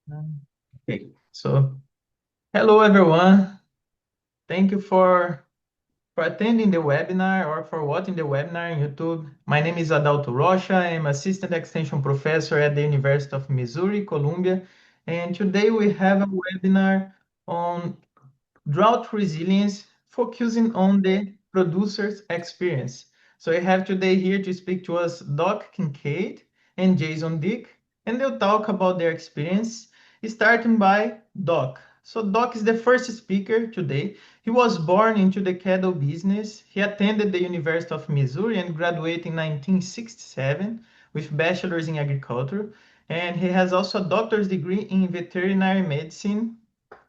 Okay, so hello everyone. Thank you for attending the webinar or for watching the webinar on YouTube. My name is Adalto Rocha. I'm Assistant Extension Professor at the University of Missouri, Columbia. And today we have a webinar on drought resilience, focusing on the producer's experience. So I have today here to speak to us Doc Kinkead and Jason Dick, and they'll talk about their experience, starting by Doc. So Doc is the first speaker today. He was born into the cattle business. He attended the University of Missouri and graduated in 1967 with bachelor's in agriculture. And he has also a doctor's degree in veterinary medicine.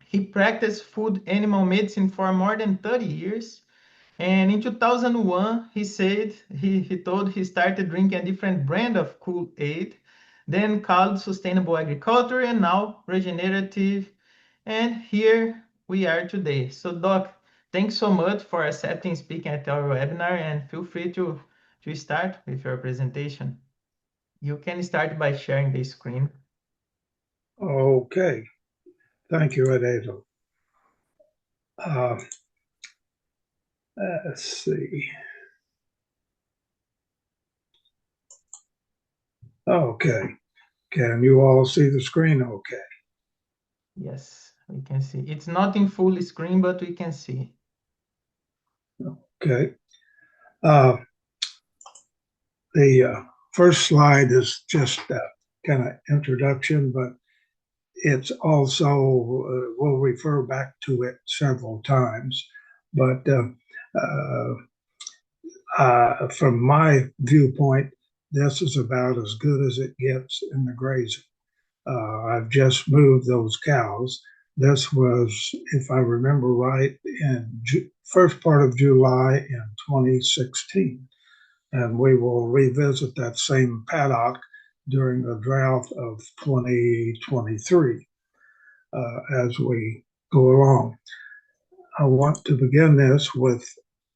He practiced food animal medicine for more than 30 years. And in 2001, he said he told he started drinking a different brand of Kool-Aid, then called sustainable agriculture and now regenerative. And here we are today. So, Doc, thanks so much for accepting speaking at our webinar and feel free to start with your presentation. You can start by sharing the screen. Okay, thank you, Adeto. Let's see. Okay, can you all see the screen okay? Yes, we can see. It's not in full screen, but we can see. Okay. The first slide is just a kind of introduction, but it's also, we'll refer back to it several times. But from my viewpoint, this is about as good as it gets in the grazing. I've just moved those cows. This was, if I remember right, in first part of July in 2016. And we will revisit that same paddock during the drought of 2023 as we go along. I want to begin this with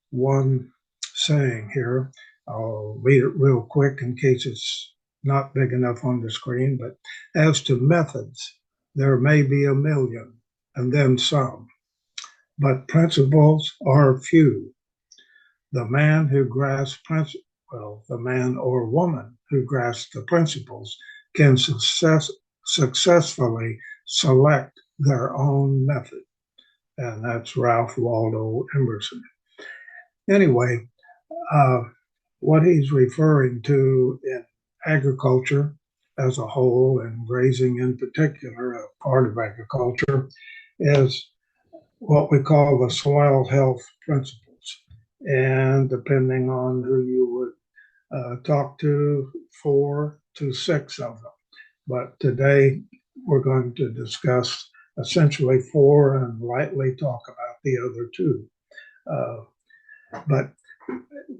one saying here. I'll read it real quick in case it's not big enough on the screen. But as to methods, there may be a million and then some, but principles are few. The man who grasps the man or woman who grasps the principles can successfully select their own method. And that's Ralph Waldo Emerson. Anyway, uh, what he's referring to in agriculture as a whole and grazing in particular, a part of agriculture, is what we call the soil health principles. And depending on who you would talk to, 4 to 6 of them. But today we're going to discuss essentially 4 and lightly talk about the other 2. Uh, but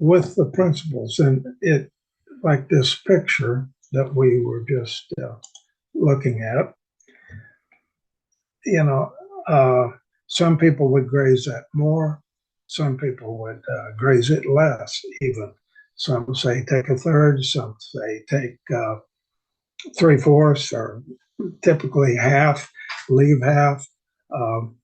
with the principles, and it like this picture that we were just looking at, you know, uh, some people would graze that more, some people would graze it less, even. Some say take a third, some say take 3/4, or typically half, leave half. Um,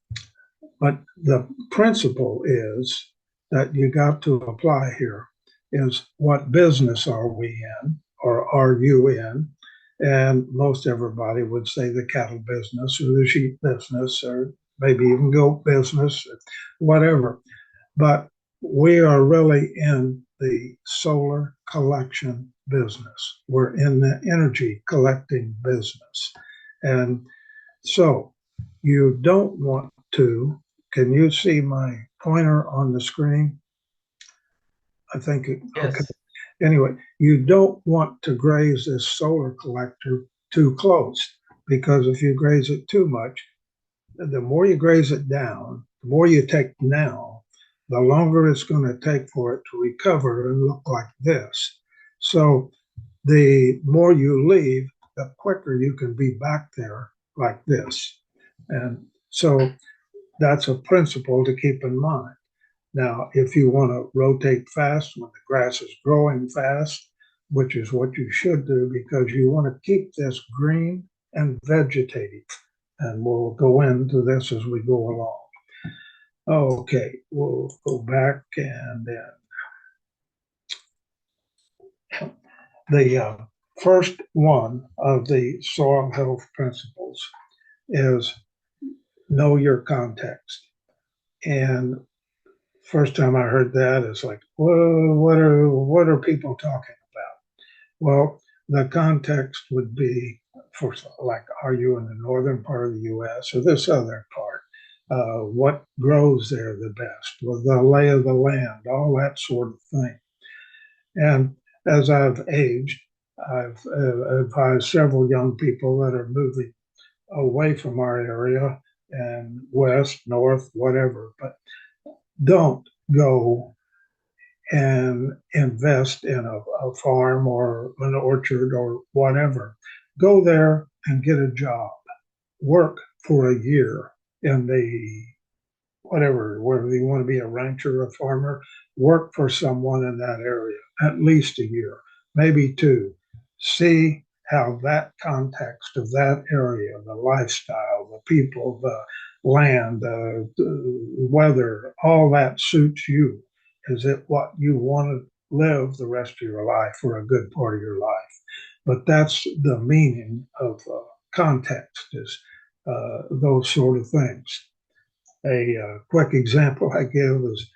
but the principle is that you got to apply here is what business are we in, or are you in? And most everybody would say the cattle business or the sheep business or maybe even goat business, or whatever. But we are really in the solar collection business. We're in the energy collecting business. And so you don't want to, can you see my pointer on the screen? I think, okay. Yes. Anyway, you don't want to graze this solar collector too close, because if you graze it too much, the more you graze it down, the more you take now, the longer it's going to take for it to recover and look like this. So the more you leave, the quicker you can be back there like this. And so that's a principle to keep in mind. Now, if you want to rotate fast when the grass is growing fast, which is what you should do because you want to keep this green and vegetative. And we'll go into this as we go along. Okay, we'll go back and then the first one of the soil health principles is know your context. And first time I heard that, it's like, whoa, what are people talking about? Well, the context would be for like, are you in the northern part of the U.S. or this other part? What grows there the best? Well, the lay of the land, all that sort of thing. And as I've aged, I've advised several young people that are moving away from our area and west, north, whatever, but don't go and invest in a farm or an orchard or whatever. Go there and get a job. Work for a year in the whatever, whether you want to be a rancher or a farmer, work for someone in that area at least a year, maybe two. See how that context of that area, the lifestyle, the people, the land, the weather, all that suits you. Is it what you want to live the rest of your life or a good part of your life? But that's the meaning of context is those sort of things. A quick example I give is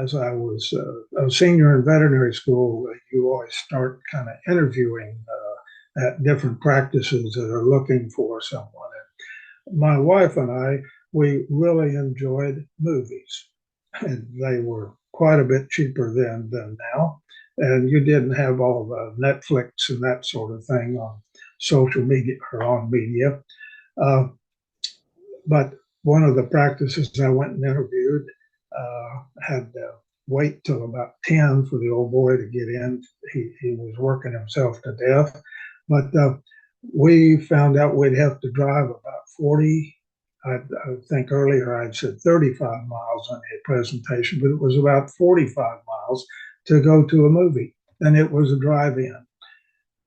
as I was a senior in veterinary school, you always start kind of interviewing at different practices that are looking for someone. And my wife and I, we really enjoyed movies, and they were quite a bit cheaper then than now. And you didn't have all the Netflix and that sort of thing on social media or on media. Uh, but one of the practices I went and interviewed had to wait till about 10 for the old boy to get in. He was working himself to death. But we found out we'd have to drive about 40. I think earlier I'd said 35 miles on the presentation, but it was about 45 miles to go to a movie. And it was a drive in.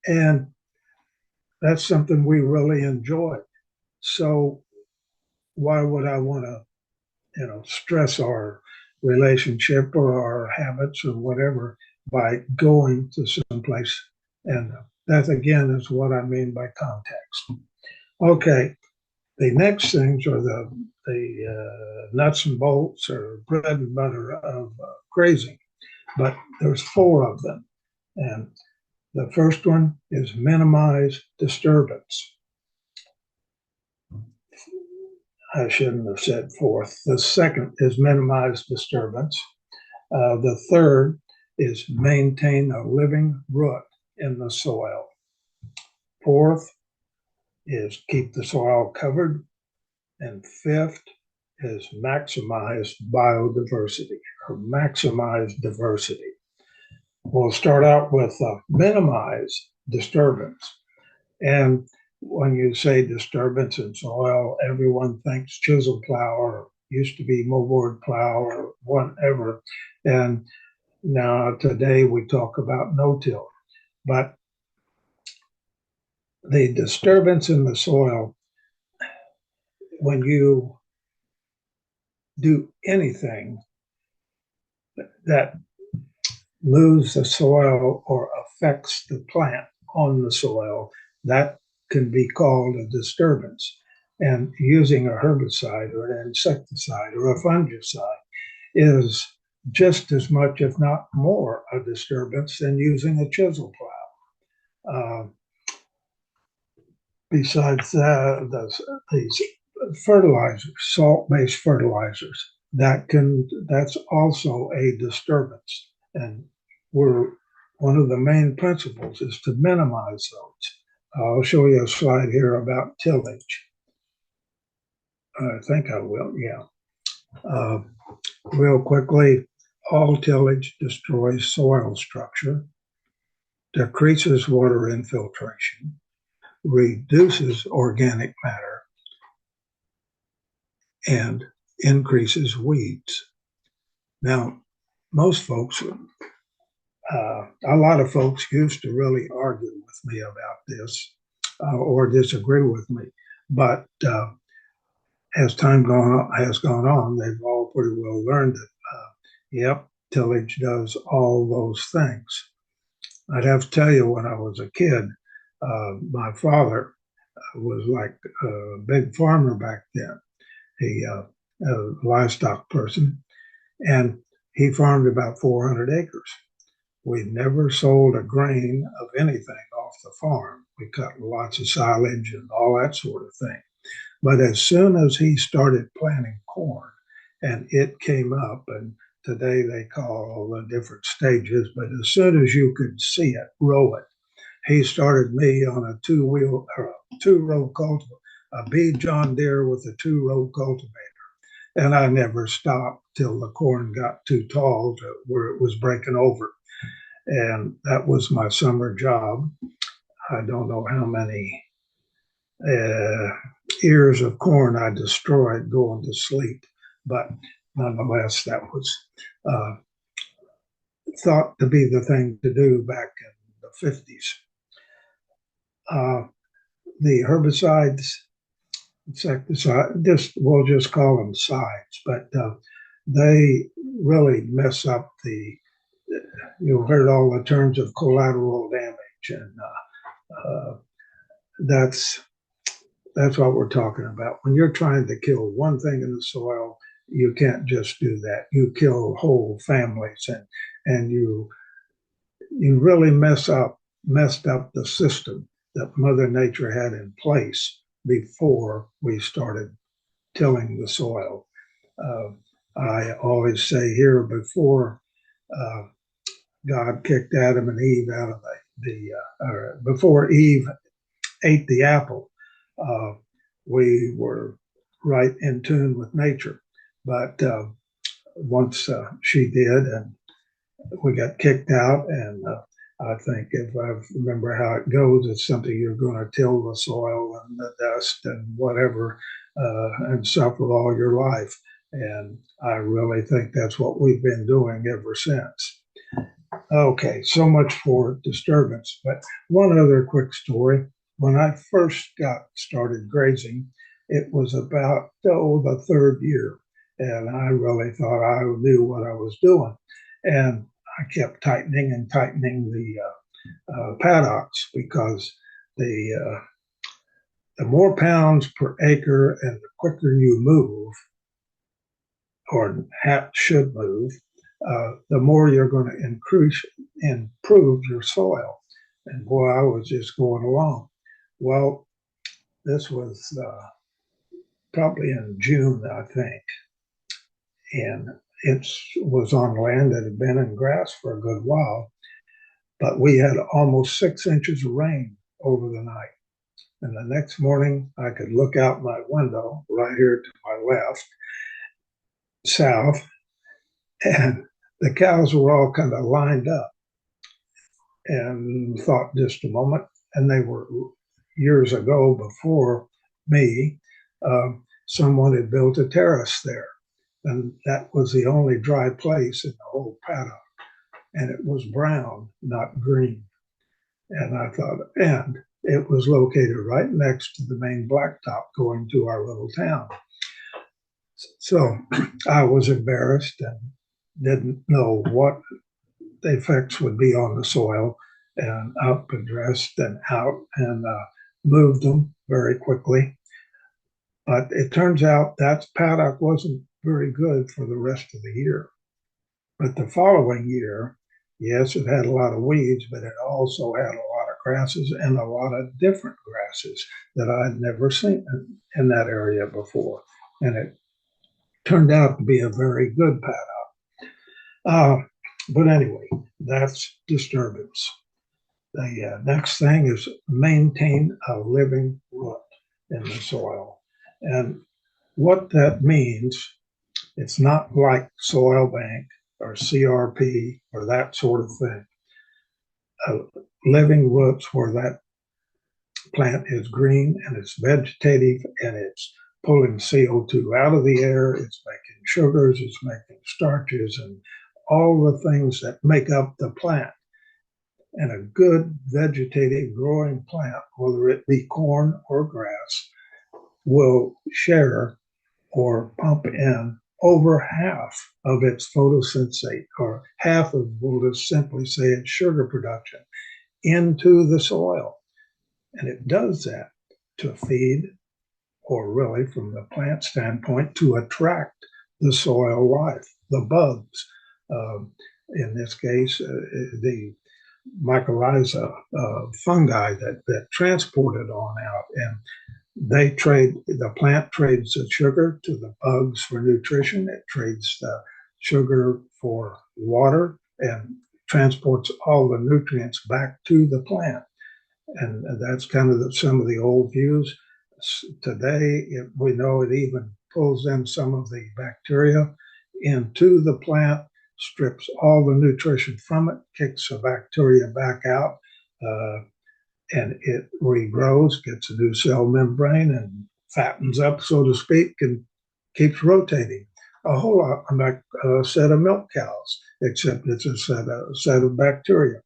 And that's something we really enjoyed. So why would I want to, stress our relationship or our habits or whatever by going to some place? And that again is what I mean by context. Okay, the next things are the nuts and bolts or bread and butter of grazing, but there's four of them, and the first one is minimize disturbance. I shouldn't have said fourth. The second is minimize disturbance. The third is maintain a living root in the soil. Fourth is keep the soil covered. And fifth is maximize biodiversity or maximize diversity. We'll start out with minimize disturbance. And when you say disturbance in soil, everyone thinks chisel plow or used to be moldboard plow or whatever. And now today we talk about no-till. But the disturbance in the soil, when you do anything that moves the soil or affects the plant on the soil, that can be called a disturbance. And using a herbicide or an insecticide or a fungicide is just as much, if not more, a disturbance than using a chisel plow. Besides that, these fertilizers, salt-based fertilizers, that's also a disturbance. And we're one of the main principles is to minimize those. I'll show you a slide here about tillage. I think I will, yeah. Real quickly, all tillage destroys soil structure, decreases water infiltration, reduces organic matter, and increases weeds. Now, most folks, a lot of folks used to really argue with me about this. or disagree with me. But as time has gone on, they've all pretty well learned that, yep, tillage does all those things. I'd have to tell you, when I was a kid, my father was like a big farmer back then. He a livestock person, and he farmed about 400 acres. We never sold a grain of anything off the farm. We cut lots of silage and all that sort of thing. But as soon as he started planting corn and it came up, and today they call all the different stages, but as soon as you could see it, row it, he started me on a two-row cultivator, a B John Deere with a two-row cultivator. And I never stopped till the corn got too tall to where it was breaking over. And that was my summer job. I don't know how many uh, ears of corn I destroyed going to sleep, but nonetheless, that was uh, thought to be the thing to do back in the 50s. Uh, the herbicides, insecticide, we'll just call them sides, but they really mess up you've heard all the terms of collateral damage, and that's that's what we're talking about. When you're trying to kill one thing in the soil, you can't just do that. You kill whole families, and you really messed up the system that Mother Nature had in place before we started tilling the soil. Uh, I always say here, before uh, God kicked Adam and Eve out of before Eve ate the apple, uh, we were right in tune with nature. But once she did, and we got kicked out, and I think, if I remember how it goes, it's something you're going to till the soil and the dust and whatever, and suffer all your life. And I really think that's what we've been doing ever since. Okay, so much for disturbance. But one other quick story. When I first got started grazing, it was about the third year, and I really thought I knew what I was doing. And I kept tightening and tightening the paddocks, because the the more pounds per acre and the quicker you move, or should move, the more you're going to improve your soil. And boy, I was just going along. Well, this was probably in June, I think, and it was on land that had been in grass for a good while, but we had almost 6 inches of rain over the night. And the next morning, I could look out my window right here to my left, south, and the cows were all kind of lined up, and thought just a moment, and they were years ago before me. Someone had built a terrace there, and that was the only dry place in the whole paddock, and it was brown, not green. And I thought, and it was located right next to the main blacktop going to our little town. So I was embarrassed and didn't know what the effects would be on the soil, and up and dressed and out, and moved them very quickly. But it turns out that paddock wasn't very good for the rest of the year. But the following year, yes, it had a lot of weeds, but it also had a lot of grasses, and a lot of different grasses that I'd never seen in that area before. And it turned out to be a very good paddock. But anyway, that's disturbance. The next thing is maintain a living root in the soil. And what that means, it's not like soil bank or CRP or that sort of thing. Living roots where that plant is green and it's vegetative and it's pulling CO2 out of the air, it's making sugars, it's making starches, and all the things that make up the plant. And a good vegetative growing plant, whether it be corn or grass, will share or pump in over half of its photosynthate, or half of, we'll just simply say, its sugar production into the soil. And it does that to feed, or really from the plant standpoint, to attract the soil life, the bugs. Um, in this case, the mycorrhiza fungi that transport it on out. And the plant trades the sugar to the bugs for nutrition. It trades the sugar for water and transports all the nutrients back to the plant. And that's kind of some of the old views. Today, we know it even pulls in some of the bacteria into the plant, strips all the nutrition from it, kicks the bacteria back out, uh, and it regrows, gets a new cell membrane, and fattens up, so to speak, and keeps rotating. A whole lot like a set of milk cows, except it's a set of bacteria.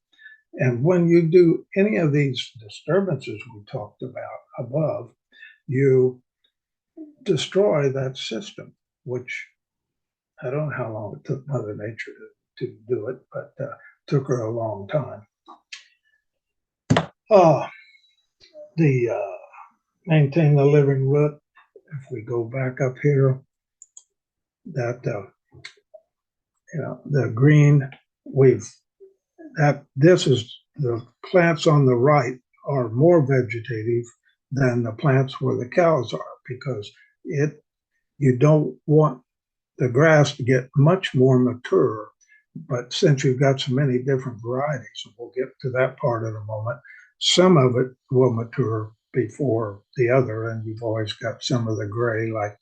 And when you do any of these disturbances we talked about above, you destroy that system, which I don't know how long it took Mother Nature to do it, but took her a long time. Oh, the maintain the living root. If we go back up here, that the green, we've that this is the plants on the right are more vegetative than the plants where the cows are, because it you don't want the grass to get much more mature. But since you've got so many different varieties, and we'll get to that part in a moment, some of it will mature before the other, and you've always got some of the gray like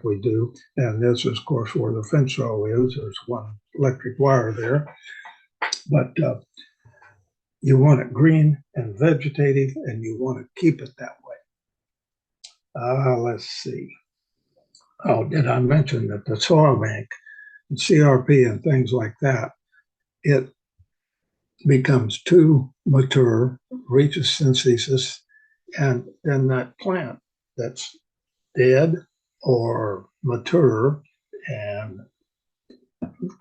we do. And this is, of course, where the fence row is. There's one electric wire there. But you want it green and vegetative, and you want to keep it that way. Let's see. Oh, did I mention that the soil bank and CRP and things like that, it becomes too mature, reaches synthesis, and then that plant that's dead or mature and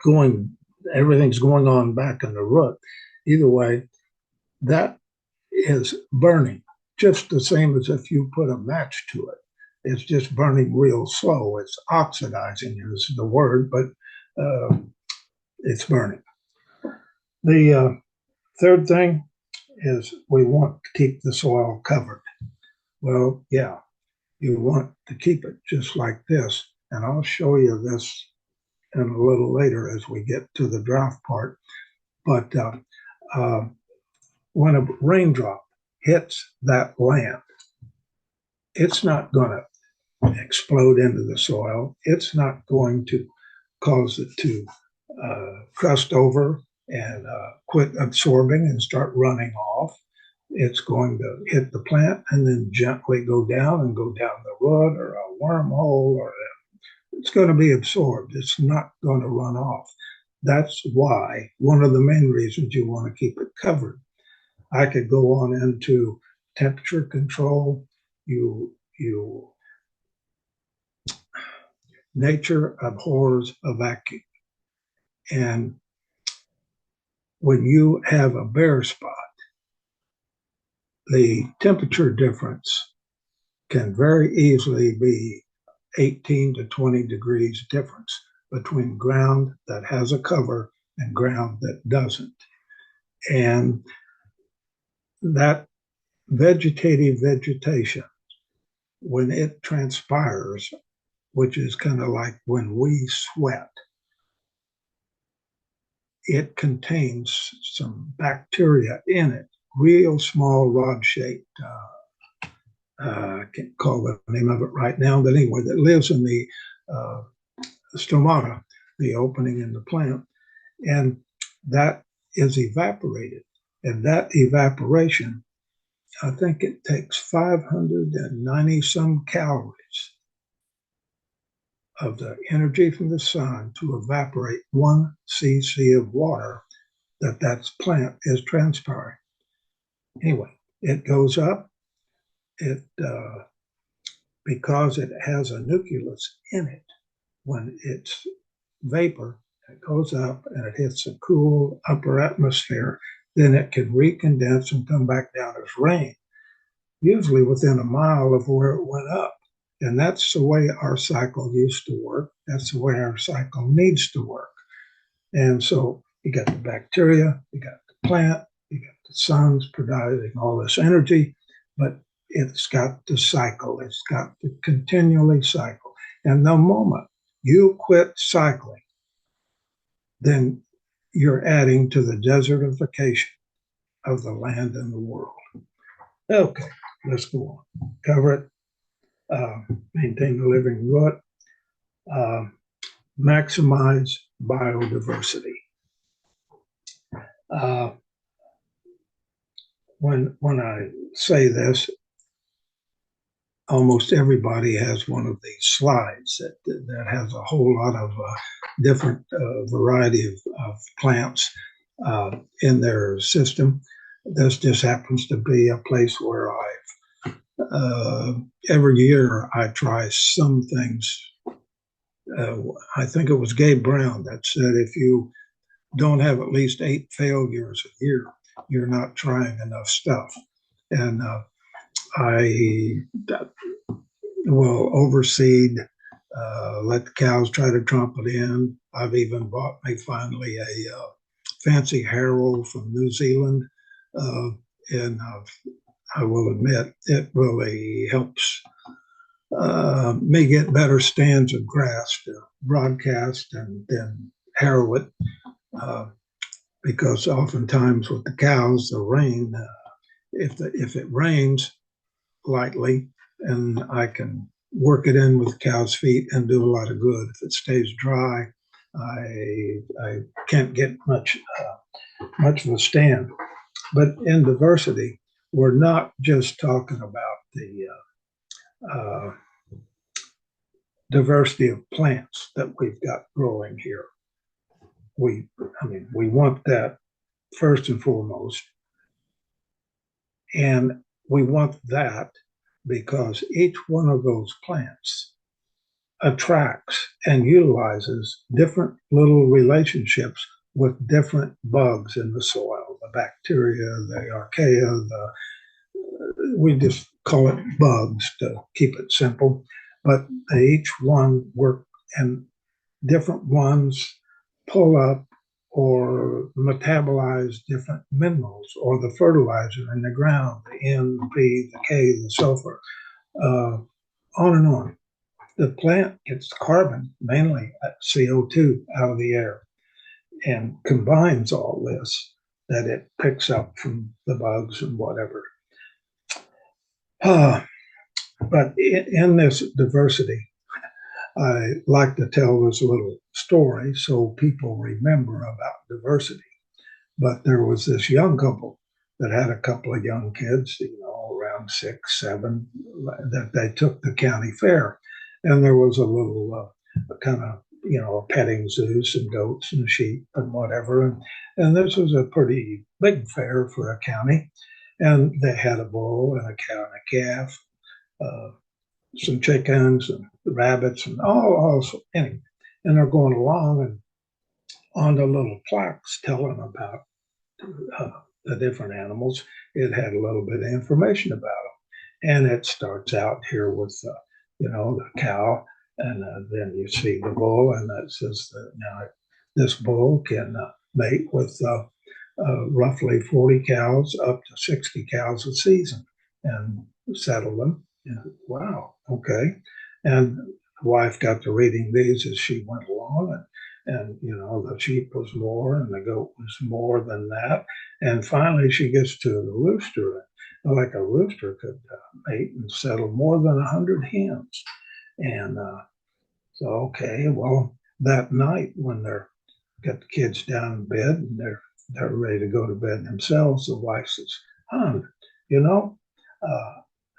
going, everything's going on back in the root. Either way, that is burning just the same as if you put a match to it. It's just burning real slow. It's oxidizing is the word, but it's burning. The third thing is we want to keep the soil covered. Well, yeah, you want to keep it just like this. And I'll show you this in a little later as we get to the drought part. But when a raindrop hits that land, it's not going to explode into the soil. It's not going to cause it to crust over and quit absorbing and start running off. It's going to hit the plant and then gently go down and go down the root or a wormhole, or it's going to be absorbed. It's not going to run off. That's why one of the main reasons you want to keep it covered. I could go on into temperature control. You nature abhors a vacuum. And when you have a bare spot, the temperature difference can very easily be 18 to 20 degrees difference between ground that has a cover and ground that doesn't. And that vegetative vegetation, when it transpires, which is kind of like when we sweat, it contains some bacteria in it, real small rod-shaped, I can't call the name of it right now, but anyway, that lives in the stomata, the opening in the plant, and that is evaporated. And that evaporation, I think it takes 590 some calories of the energy from the sun to evaporate 1 cc of water that that plant is transpiring. Anyway, it goes up. It because it has a nucleus in it. When it's vapor, it goes up and it hits a cool upper atmosphere. Then it can recondense and come back down as rain, usually within a mile of where it went up. And that's the way our cycle used to work. That's the way our cycle needs to work. And so you got the bacteria, you got the plant, you got the sun's providing all this energy, but it's got to cycle. It's got to continually cycle. And the moment you quit cycling, then you're adding to the desertification of the land and the world. Okay, let's go on. Cover it. Maintain the living root. Uh, maximize biodiversity. Uh, when I say this, almost everybody has one of these slides that has a whole lot of different variety of plants in their system. This just happens to be a place where every year I try some things. I think it was Gabe Brown that said if you don't have at least 8 failures a year, you're not trying enough stuff. And I will overseed, let the cows try to trump it in. I've even bought me finally a fancy harrow from New Zealand. And I will admit it really helps me get better stands of grass to broadcast and then harrow it. Because oftentimes with the cows, the rain, if it rains lightly, and I can work it in with cow's feet and do a lot of good. If it stays dry, I can't get much of a stand. But in diversity, we're not just talking about the diversity of plants that we've got growing here. We want that first and foremost, and we want that because each one of those plants attracts and utilizes different little relationships with different bugs in the soil, the bacteria, the archaea, we just call it bugs to keep it simple, but they each one work and different ones pull up or metabolize different minerals or the fertilizer in the ground, the N, the P, the K, the sulfur, on and on. The plant gets carbon, mainly CO2, out of the air and combines all this that it picks up from the bugs and whatever. But in this diversity, I like to tell this little story so people remember about diversity. But there was this young couple that had a couple of young kids, around 6, 7, that they took the county fair. And there was a little kind of, a petting zoo, some goats and sheep and whatever. And this was a pretty big fair for a county. And they had a bull and a cow and a calf, some chickens and rabbits and all anyway. And they're going along and on the little plaques telling about the different animals, it had a little bit of information about them. And it starts out here with, the cow, and then you see the bull, and that says that now this bull can mate with roughly 40 cows up to 60 cows a season and settle them. Wow, okay. And the wife got to reading these as she went along, and the sheep was more and the goat was more than that. And finally she gets to the rooster. Like a rooster could mate and settle more than 100 hens. And so, okay, well, that night when they're got the kids down in bed and they're ready to go to bed themselves, the wife says, "Hon, you know,"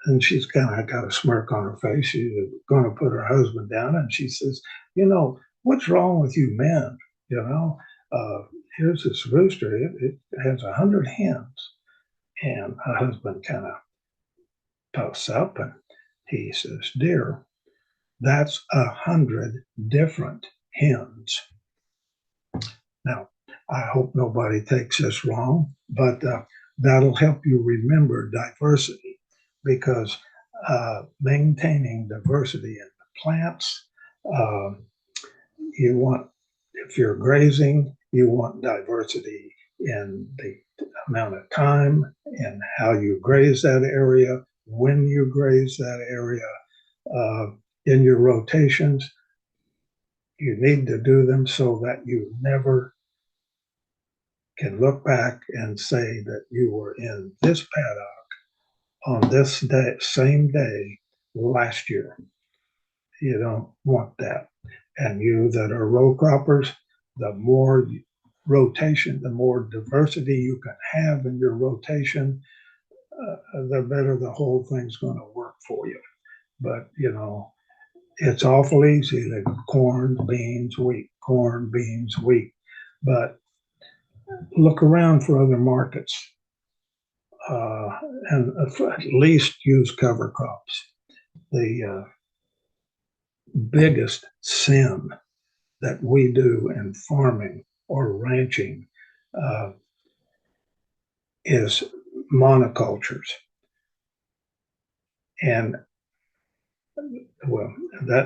and she's kind of got a smirk on her face. She's going to put her husband down, and she says, "What's wrong with you men? You know, uh, here's this rooster. It has 100 hens. And her husband kind of puffs up and he says, "Dear, that's 100 different hens." Now, I hope nobody takes this wrong, but that'll help you remember diversity because maintaining diversity in the plants, uh, you want, if you're grazing, you want diversity in the amount of time and how you graze that area, when you graze that area, uh, in your rotations. You need to do them so that you never can look back and say that you were in this paddock on this day, same day last year. You don't want that. And you that are row croppers, the more rotation, the more diversity you can have in your rotation, the better the whole thing's going to work for you. But, it's awful easy to corn, beans, wheat, corn, beans, wheat. But look around for other markets uh, and at least use cover crops. The biggest sin that we do in farming or ranching uh, is monocultures. And well,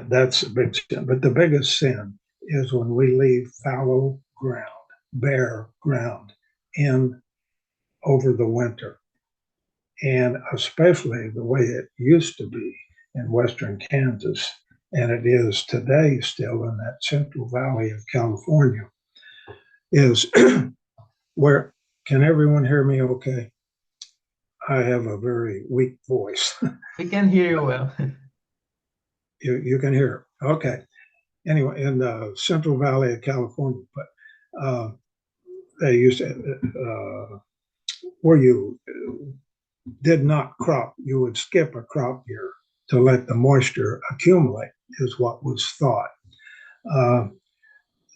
that's a big sin. But the biggest sin is when we leave fallow ground, bare ground in over the winter. And especially the way it used to be in western Kansas, and it is today still in that Central Valley of California, is where, can everyone hear me okay? I have a very weak voice. We can hear you well. You can hear it. Okay. Anyway, in the Central Valley of California, but they used to, where you did not crop, you would skip a crop year to let the moisture accumulate, is what was thought.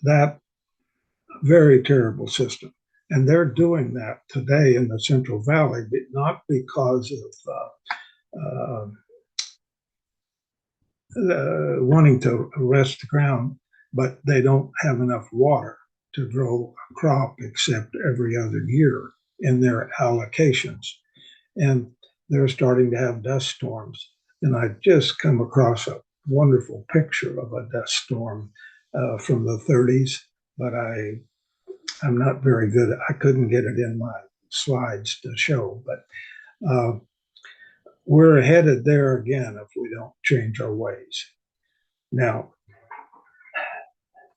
That very terrible system. And they're doing that today in the Central Valley, but not because of wanting to rest the ground, but they don't have enough water to grow a crop except every other year in their allocations. And they're starting to have dust storms. And I just come across a wonderful picture of a dust storm from the 30s, but I'm not very good. I couldn't get it in my slides to show, but we're headed there again if we don't change our ways. Now,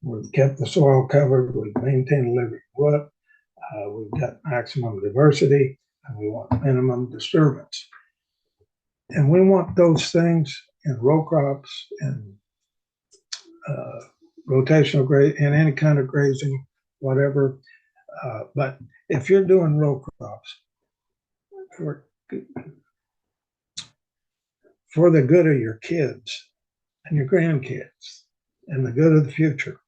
we've kept the soil covered, we've maintained living root, we've got maximum diversity, and we want minimum disturbance. And we want those things in row crops and rotational graze and any kind of grazing, whatever. But if you're doing row crops for the good of your kids and your grandkids and the good of the future,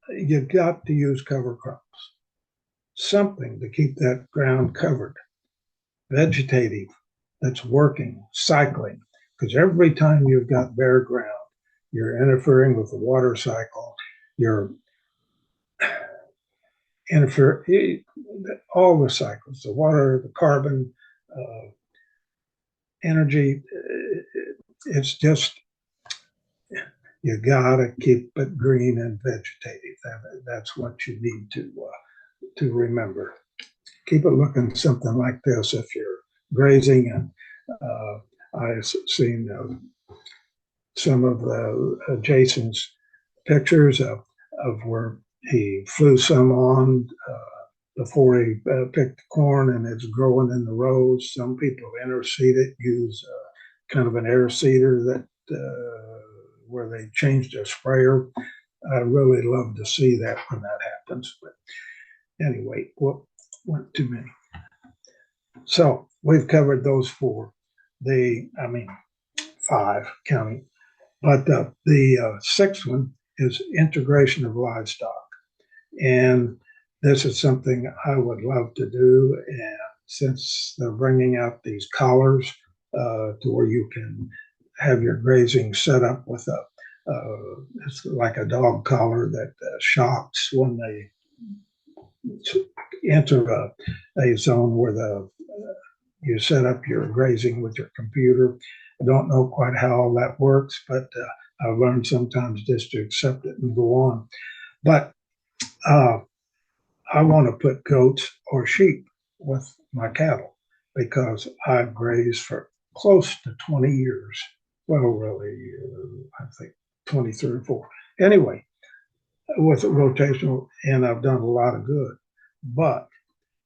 you've got to use cover crops. Something to keep that ground covered, vegetative, that's working, cycling. Because every time you've got bare ground, you're interfering with the water cycle, you're interfering all the cycles, the water, the carbon, energy. It's just, you gotta keep it green and vegetative. That's what you need to remember. Keep it looking something like this if you're grazing. And I've seen some of Jason's pictures of where he flew some on before he picked the corn and it's growing in the rows. Some people interseed it, use kind of an air seeder that where they changed their sprayer. I really love to see that when that happens. But anyway, went too many. So we've covered those four. Five counting. But the sixth one is integration of livestock. And this is something I would love to do. And since they're bringing out these collars to where you can have your grazing set up with it's like a dog collar that shocks when they enter a zone where you set up your grazing with your computer. I don't know quite how all that works, but I've learned sometimes just to accept it and go on. But uh, I want to put goats or sheep with my cattle because I've grazed for close to 20 years. Well, really, I think 23 or 4. Anyway, with rotational, and I've done a lot of good. But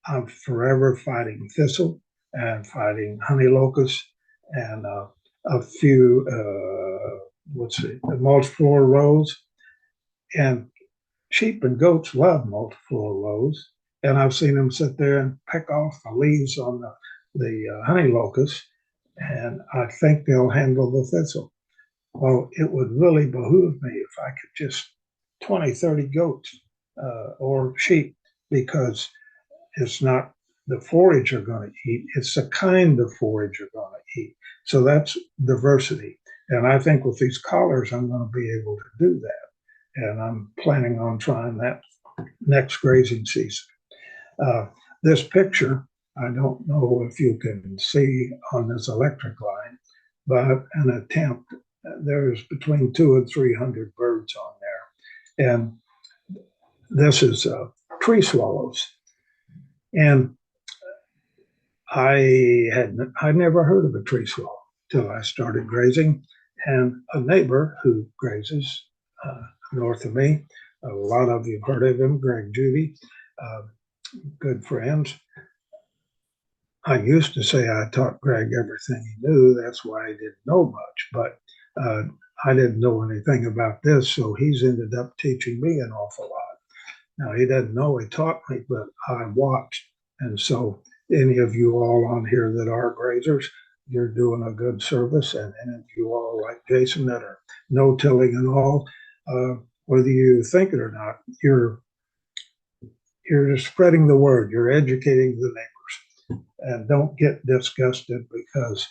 I'm forever fighting thistle and fighting honey locust and a few, let's see, the multiflora rose. And sheep and goats love multiflora rose. And I've seen them sit there and pick off the leaves on the honey locust. And I think they'll handle the thistle. Well, it would really behoove me if I could just 20, 30 goats or sheep because it's not the forage you're going to eat, it's the kind of forage you're going to eat. So that's diversity. And I think with these collars, I'm going to be able to do that. And I'm planning on trying that next grazing season. Uh, this picture, I don't know if you can see on this electric line, but an attempt, there's between 200 and 300 birds on there. And this is tree swallows. And I never heard of a tree swallow till I started grazing, and a neighbor who grazes north of me. A lot of you have heard of him, Greg Judy, uh, good friends. I used to say I taught Greg everything he knew. That's why he didn't know much, but I didn't know anything about this, so he's ended up teaching me an awful lot. Now, he doesn't know he taught me, but I watched. And so, any of you all on here that are grazers, you're doing a good service. And any of you all like Jason that are no tilling and all, whether you think it or not, you're just spreading the word. You're educating the neighbors. And don't get disgusted because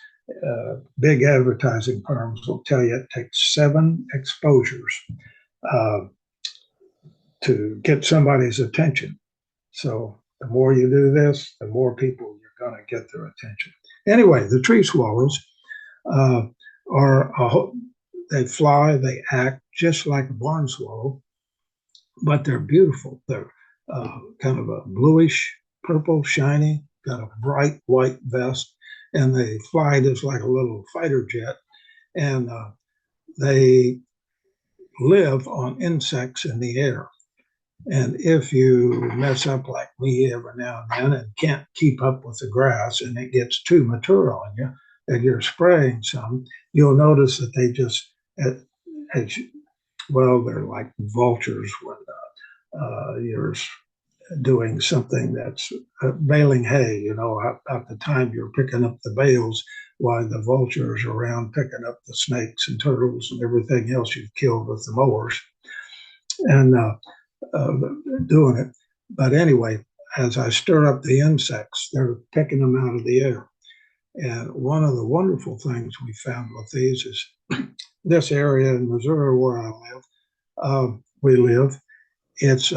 big advertising firms will tell you it takes 7 exposures uh, to get somebody's attention. So the more you do this, the more people you're going to get their attention. Anyway, the tree swallows uh, they fly, they act just like a barn swallow, but they're beautiful. They're kind of a bluish purple, shiny, got a bright white vest, and they fly just like a little fighter jet. And they live on insects in the air. And if you mess up like me every now and then and can't keep up with the grass and it gets too mature on you and you're spraying some, you'll notice that they just, as well, they're like vultures when you're doing something that's baling hay, at the time you're picking up the bales while the vultures are around picking up the snakes and turtles and everything else you've killed with the mowers. And uh, doing it. But anyway, as I stir up the insects, they're picking them out of the air. And one of the wonderful things we found with these is this area in Missouri where we live, it's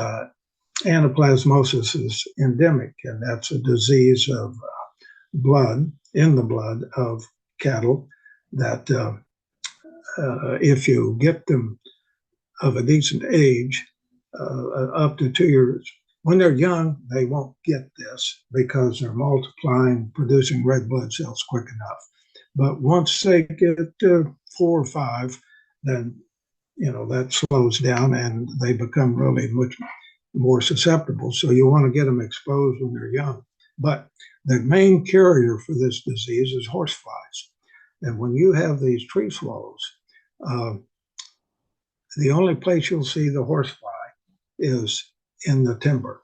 anaplasmosis is endemic, and that's a disease of blood, in the blood of cattle, that if you get them of a decent age, up to 2 years. When they're young, they won't get this because they're multiplying, producing red blood cells quick enough. But once they get to 4 or 5, then that slows down and they become really much more susceptible. So you want to get them exposed when they're young. But the main carrier for this disease is horseflies. And when you have these tree swallows, the only place you'll see the horsefly is in the timber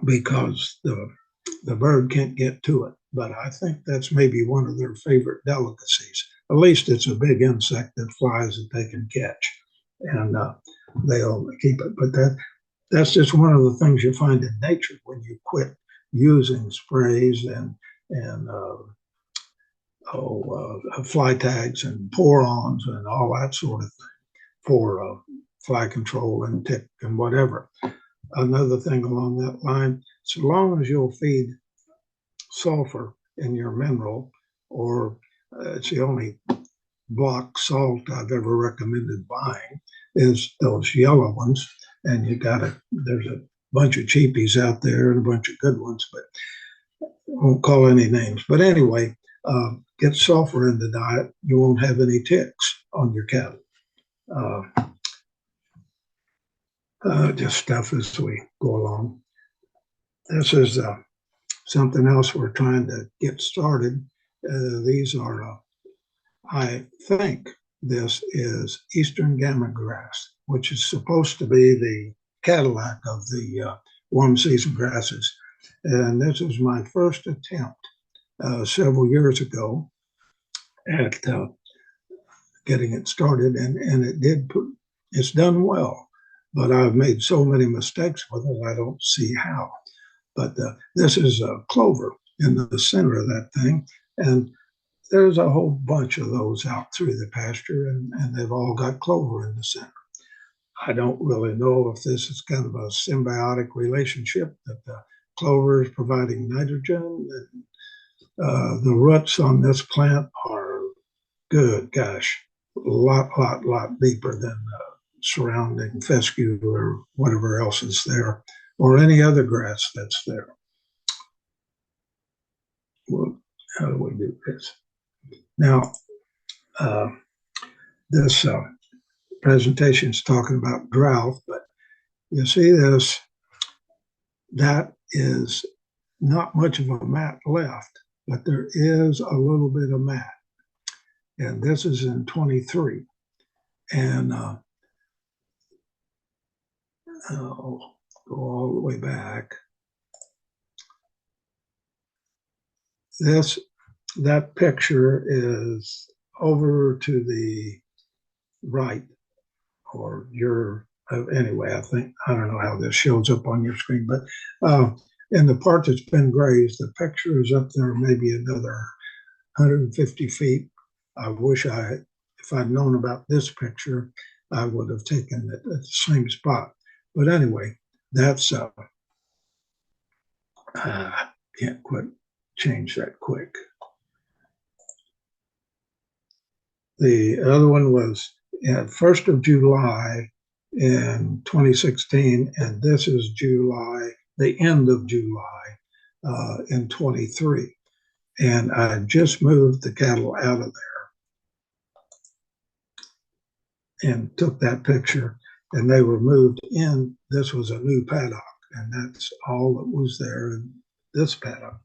because the bird can't get to it. But I think that's maybe one of their favorite delicacies. At least it's a big insect that flies that they can catch, and they'll keep it. But that's just one of the things you find in nature when you quit using sprays and fly tags and pour-ons and all that sort of thing for fly control and tick and whatever. Another thing along that line, so long as you'll feed sulfur in your mineral, or it's the only block salt I've ever recommended buying, is those yellow ones. And there's a bunch of cheapies out there and a bunch of good ones, but I won't call any names. But anyway, get sulfur in the diet. You won't have any ticks on your cattle. Uh, just stuff as we go along. This is something else we're trying to get started. These are, I think, this is Eastern Gamma grass, which is supposed to be the Cadillac of the warm season grasses. And this was my first attempt several years ago at getting it started, and it's done well. But I've made so many mistakes with it, I don't see how. But this is a clover in the center of that thing, and there's a whole bunch of those out through the pasture, and they've all got clover in the center. I don't really know if this is kind of a symbiotic relationship that the clover is providing nitrogen. And, the roots on this plant are good, gosh, a lot deeper than surrounding fescue or whatever else is there, or any other grass that's there. Well, how do we do this? Now, uh, this presentation is talking about drought, but you see this, that is not much of a mat left, but there is a little bit of mat. And this is in 23. And I'll go all the way back. That picture is over to the right, or anyway, I don't know how this shows up on your screen, but in the part that's been grazed, the picture is up there maybe another 150 feet. I wish if I'd known about this picture, I would have taken it at the same spot. But anyway, that's can't quite change that quick. The other one was 1st of July in 2016, and this is the end of July in 23. And I just moved the cattle out of there and took that picture, and they were moved in. This was a new paddock, and that's all that was there in this paddock.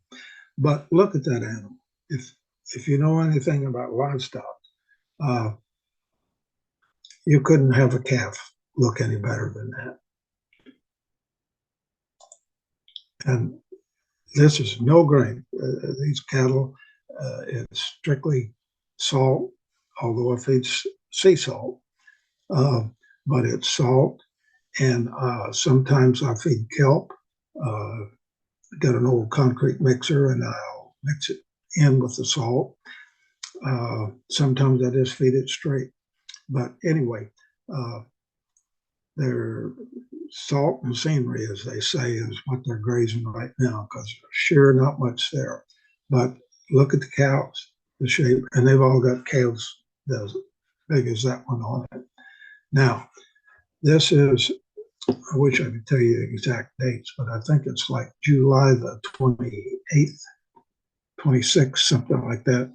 But look at that animal. If you know anything about livestock, you couldn't have a calf look any better than that. And this is no grain. These cattle, it's strictly salt, although if it's sea salt, but it's salt. And sometimes I feed kelp. Got an old concrete mixer, and I'll mix it in with the salt. Sometimes I just feed it straight. But anyway, their salt and scenery, as they say, is what they're grazing right now, because there's sure not much there. But look at the cows, the shape, and they've all got calves as big as that one on it. Now, this is, I wish I could tell you the exact dates, but I think it's like July the 28th, 26th, something like that.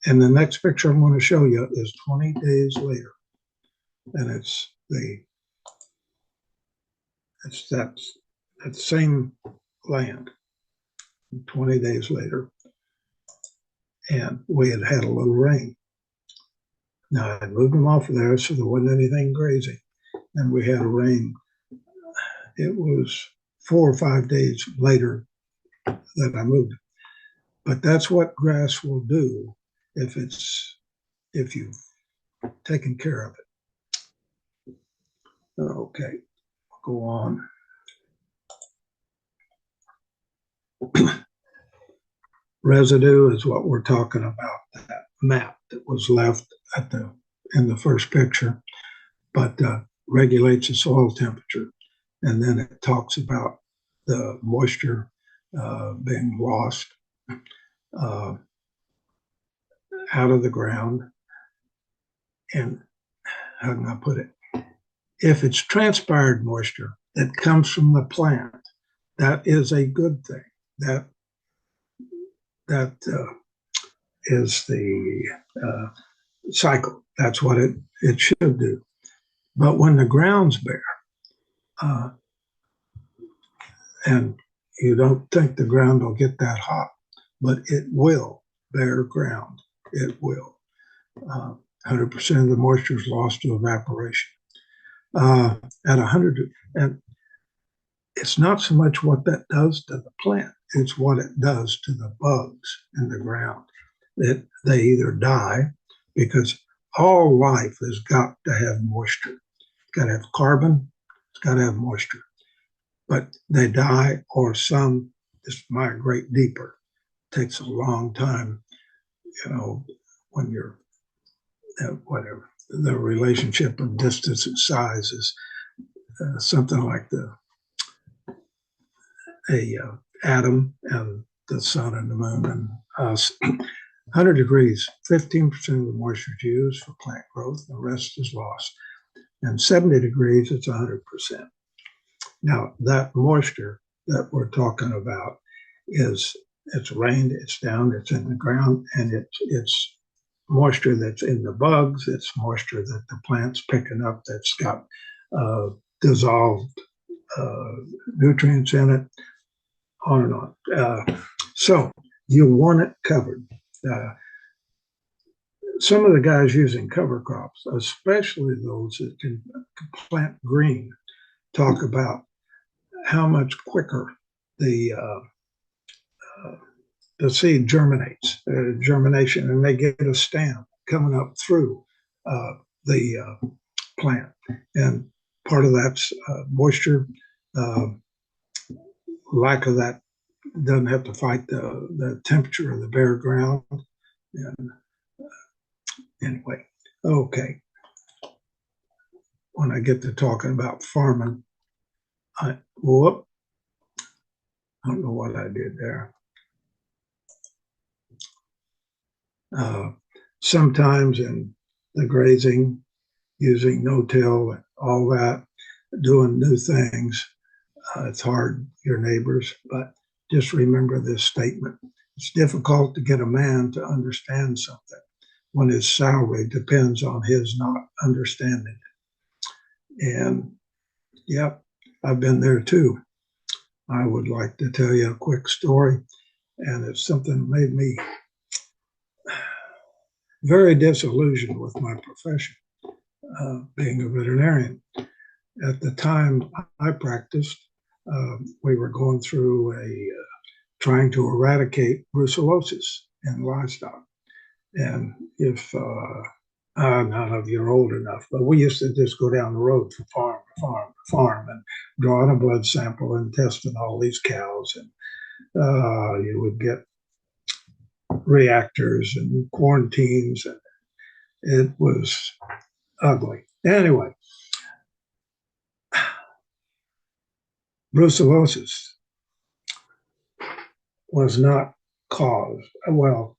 And the next picture I'm going to show you is 20 days later. And it's that same land 20 days later. And we had had a little rain. Now I moved them off of there so there wasn't anything grazing. And we had a rain. It was 4 or 5 days later that I moved it. But that's what grass will do if you've taken care of it. Okay. go on. Residue is what we're talking about, that map that was left in the first picture, but regulates the soil temperature. And then it talks about the moisture being lost uh, out of the ground. And how can I put it? If it's transpired moisture that comes from the plant, that is a good thing. That is the cycle. That's what it should do. But when the ground's bare, uh, and you don't think the ground will get that hot, but it will. Bare ground, it will. 100% of the moisture is lost to evaporation. At 100, and it's not so much what that does to the plant, it's what it does to the bugs in the ground. They either die, because all life has got to have moisture. It's got to have carbon, it's got to have moisture. But they die, or some just migrate deeper. It takes a long time, when you're whatever. The relationship of distance and size is something like a atom and the sun and the moon and us. 100 degrees, 15% of the moisture is used for plant growth, the rest is lost. And 70 degrees, it's 100%. Now, that moisture that we're talking about it's rained, it's down, it's in the ground, and it's moisture that's in the bugs, it's moisture that the plant's picking up that's got dissolved nutrients in it, on and on. So you want it covered. Some of the guys using cover crops, especially those that can plant green, talk about how much quicker the seed germinates, germination, and they get a stem coming up through the plant. And part of that's moisture, lack of that doesn't have to fight the temperature of the bare ground. And anyway, okay. When I get to talking about farming, I don't know what I did there. Sometimes in the grazing, using no-till and all that, doing new things, it's hard, your neighbors, but just remember this statement. It's difficult to get a man to understand something when his salary depends on his not understanding it. And yep, I've been there too. I would like to tell you a quick story, and it's something that made me very disillusioned with my profession, being a veterinarian. At the time I practiced, we were going through trying to eradicate brucellosis in livestock. And if none of you are old enough, but we used to just go down the road from farm to farm to farm and draw in a blood sample and testing all these cows. And you would get reactors and quarantines, and it was ugly. Anyway, brucellosis was not caused, well,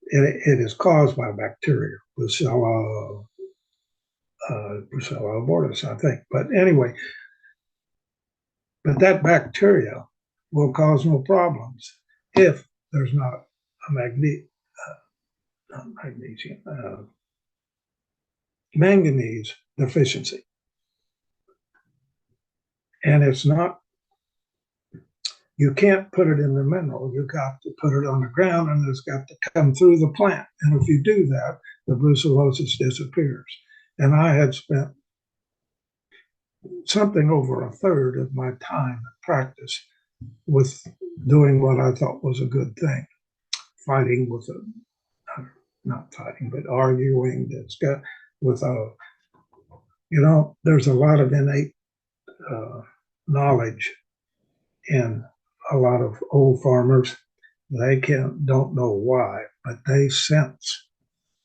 it is caused by bacteria, Brucella abortus, I think. But anyway, but that bacteria will cause no problems if there's not a manganese deficiency. And it's not, you can't put it in the mineral. You got to put it on the ground, and it's got to come through the plant. And if you do that, the brucellosis disappears. And I had spent something over a third of my time at practice with doing what I thought was a good thing, fighting with not fighting, but arguing that's got with there's a lot of innate knowledge in a lot of old farmers. They don't know why, but they sense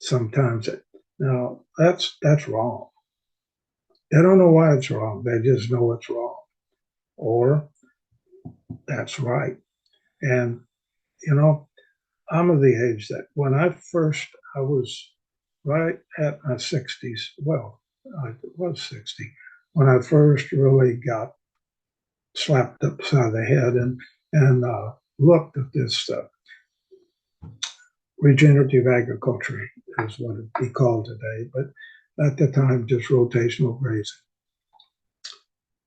sometimes it. Now that's wrong. They don't know why it's wrong. They just know it's wrong, or that's right. And you know, I'm of the age that when I was right at my 60s. Well, I was 60 when I first really got slapped upside the head and looked at this regenerative agriculture is what it'd be called today, but at the time just rotational grazing.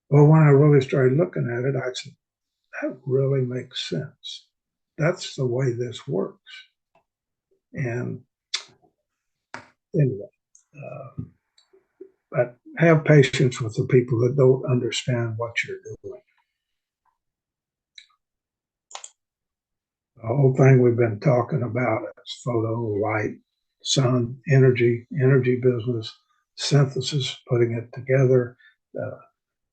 Well, when I really started looking at it, I said, that really makes sense. That's the way this works. And anyway, but have patience with the people that don't understand what you're doing. The whole thing we've been talking about is photo, light, sun, energy business, synthesis, putting it together. Uh,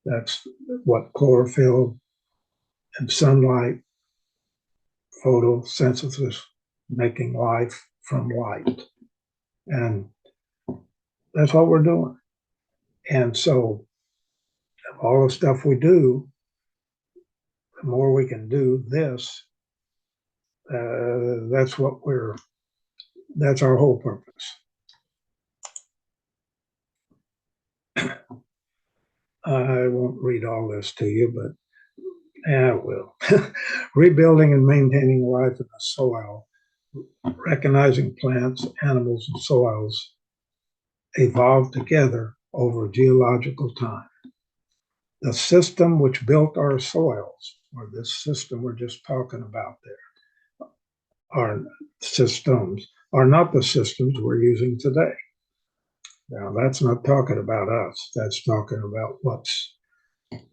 that's what chlorophyll and sunlight, photosynthesis, making life from light. And that's what we're doing. And so all the stuff we do, the more we can do this, that's our whole purpose. I won't read all this to you, but I will. Rebuilding and maintaining life in the soil, recognizing plants, animals, and soils evolved together over geological time. The system which built our soils, or this system we're just talking about there, our systems are not the systems we're using today. Now, that's not talking about us. That's talking about what's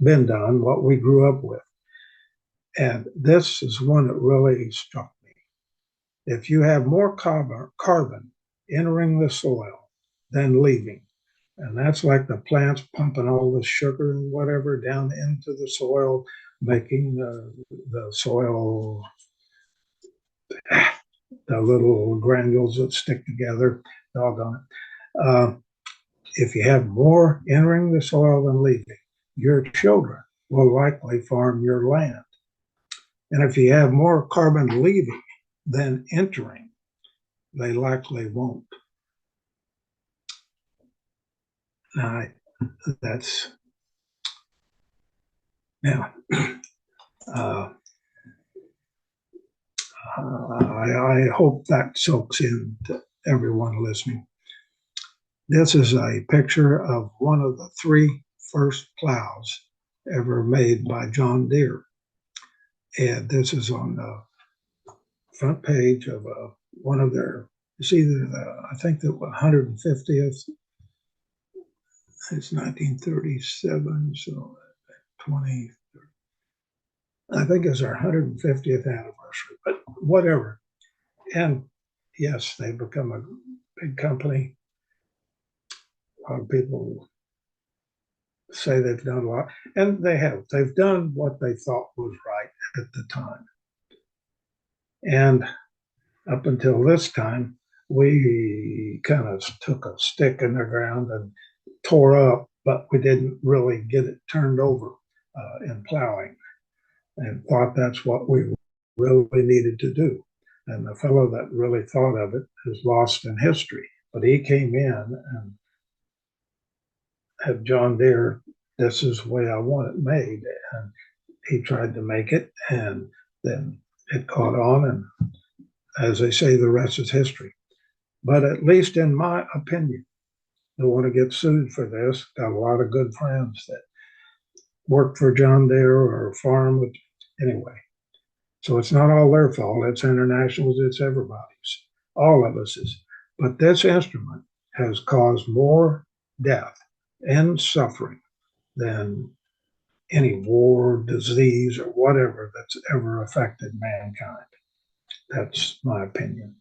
been done, what we grew up with. And this is one that really struck me. If you have more carbon entering the soil than leaving, and that's like the plants pumping all the sugar and whatever down into the soil, making the soil, the little granules that stick together, doggone it. If you have more entering the soil than leaving, your children will likely farm your land. And if you have more carbon leaving than entering, they likely won't. Now, that's now. Uh, I hope that soaks in to everyone listening. This is a picture of one of the three first plows ever made by John Deere. And this is on the front page of one of their, it's either I think the 150th, it's 1937, so 20, I think it's our 150th anniversary, but whatever. And yes, they've become a big company. A lot of people say they've done a lot, and they have. They've done what they thought was right at the time. And up until this time, we kind of took a stick in the ground and tore up, but we didn't really get it turned over in plowing, and thought that's what we really needed to do. And the fellow that really thought of it is lost in history. But he came in and had John Deere, this is the way I want it made. And he tried to make it, and then it caught on. And as they say, the rest is history. But at least in my opinion, I don't want to get sued for this. Got a lot of good friends that worked for John Deere or farm with, anyway. So it's not all their fault. It's internationals, it's everybody's, all of us's. But this instrument has caused more death and suffering than any war, disease, or whatever that's ever affected mankind. That's my opinion.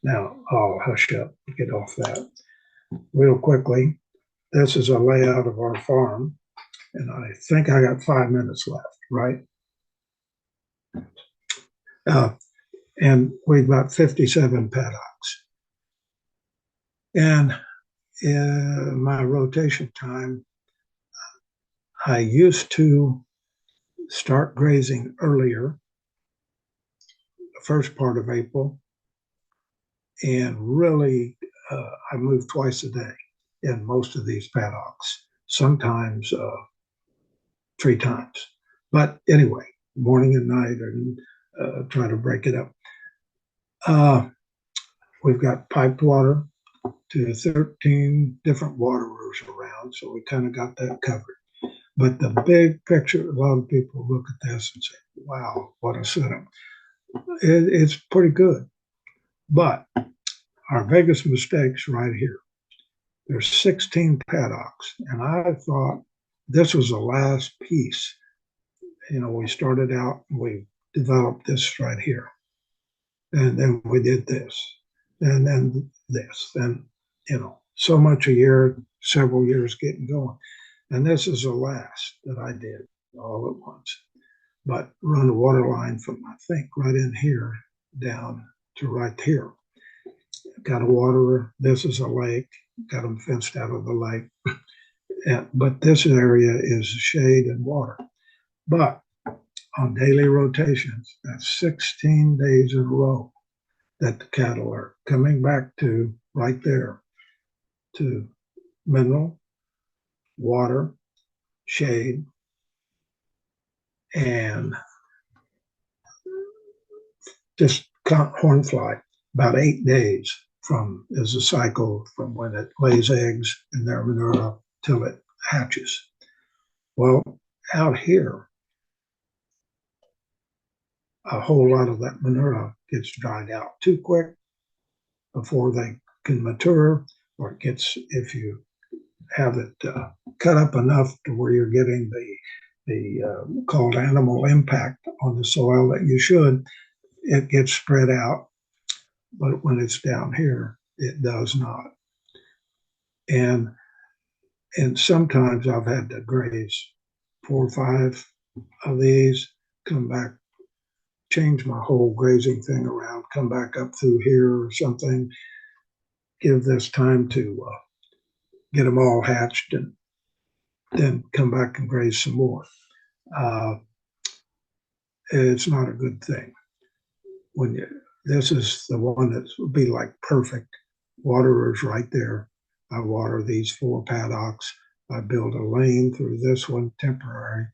Now, I'll hush up, get off that. Real quickly, this is a layout of our farm. And I think I got 5 minutes left, right? Uh, and we've got 57 paddocks. And in my rotation time, I used to start grazing earlier, the first part of April, and really I move twice a day in most of these paddocks, sometimes 3 times. But anyway, morning and night, and try to break it up. Uh, we've got piped water to 13 different waterers around, so we kind of got that covered. But the big picture, a lot of people look at this and say, wow, what a setup. It's pretty good. But our biggest mistake's right here. There's 16 paddocks, and I thought this was the last piece. You know, we started out and we developed this right here, and then we did this, and then this, and so much a year, several years getting going, and this is the last that I did all at once. But run a water line from I think right in here down to right here. Got a waterer. This is a lake. Got them fenced out of the lake. But this area is shade and water. But on daily rotations, that's 16 days in a row that the cattle are coming back to right there to mineral, water, shade, and just horn fly. About 8 days from is a cycle from when it lays eggs in their manure till it hatches. Well, out here, a whole lot of that manure gets dried out too quick before they can mature, or it gets, if you have it cut up enough to where you're getting the called animal impact on the soil that you should, it gets spread out. But when it's down here, it does not. And and sometimes I've had to graze 4 or 5 of these, come back, change my whole grazing thing around, come back up through here or something, give this time to get them all hatched, and then come back and graze some more. Uh, it's not a good thing. When you, this is the one that would be like perfect. Waterers right there. I water these 4 paddocks. I build a lane through this one temporary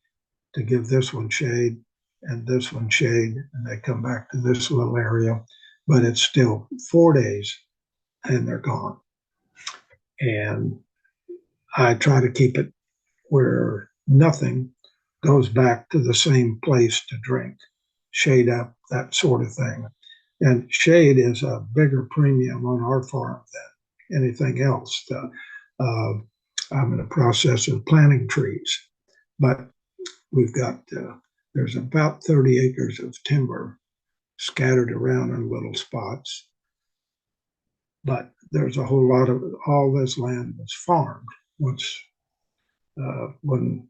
to give this one shade and this one shade, and they come back to this little area, but it's still 4 days and they're gone. And I try to keep it where nothing goes back to the same place to drink, shade up, that sort of thing. And shade is a bigger premium on our farm than anything else. I'm in the process of planting trees, but we've got, there's about 30 acres of timber scattered around in little spots. But there's a whole lot of, all this land was farmed once, when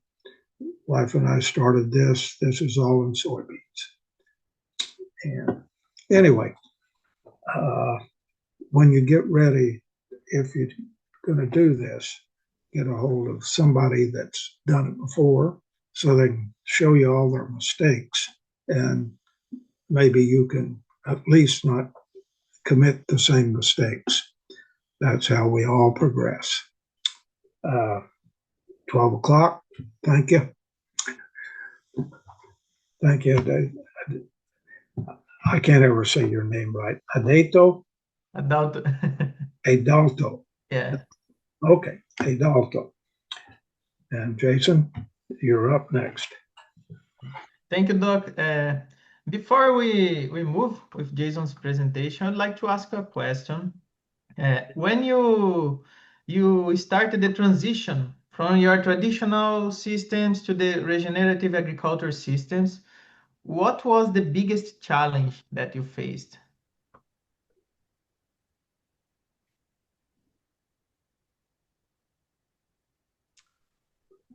wife and I started this. This is all in soybeans. And anyway, uh, when you get ready, if you're going to do this, get a hold of somebody that's done it before so they can show you all their mistakes, and maybe you can at least not commit the same mistakes. That's how we all progress. Uh, 12 o'clock. Thank you. Thank you, Dave. I can't ever say your name right. Adeto? Adult. Adalto. Yeah. Okay, Adalto. And Jason, you're up next. Thank you, Doc. Before we move with Jason's presentation, I'd like to ask you a question. When you started the transition from your traditional systems to the regenerative agriculture systems, what was the biggest challenge that you faced?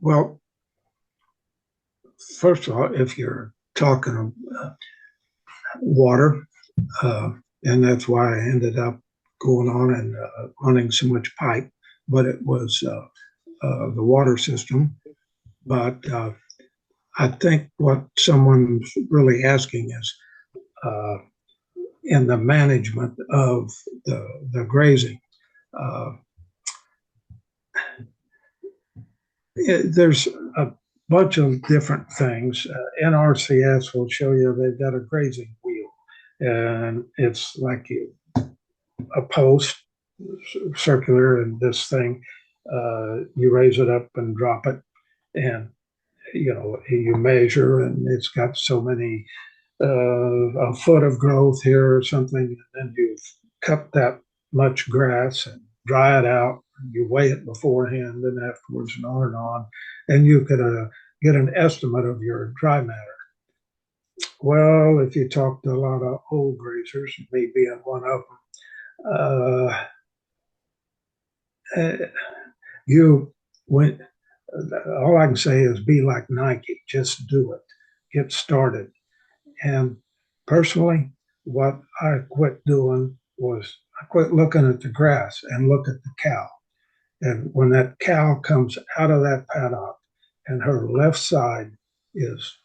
Well, first of all, if you're talking water, uh, and that's why I ended up going on and running so much pipe, but it was the water system. But I think what someone's really asking is uh, in the management of the grazing. Uh, there's a bunch of different things. NRCS will show you they've got a grazing wheel, and it's like a post circular, and this thing you raise it up and drop it, and you measure, and it's got so many a foot of growth here or something, and then you cut that much grass and dry it out. You weigh it beforehand and afterwards, and on, and you could get an estimate of your dry matter. Well, if you talk to a lot of old grazers, me being one of them, you went. All I can say is be like Nike, just do it, get started. And personally, what I quit doing was I quit looking at the grass and look at the cow. And when that cow comes out of that paddock and her left side is,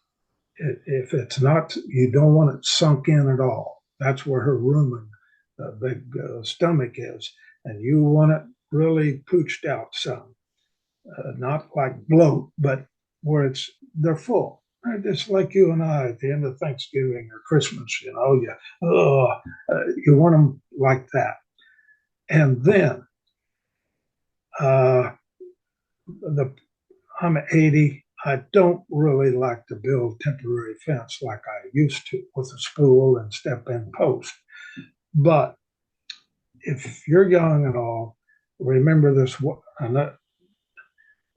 if it's not, you don't want it sunk in at all. That's where her rumen, the big stomach is. And you want it really pooched out some, not like bloat, but where they're full. Right? It's like you and I at the end of Thanksgiving or Christmas, you want them like that. And then uh, the I'm 80. I don't really like to build temporary fence like I used to with a spool and step in post. But if you're young and all, remember this.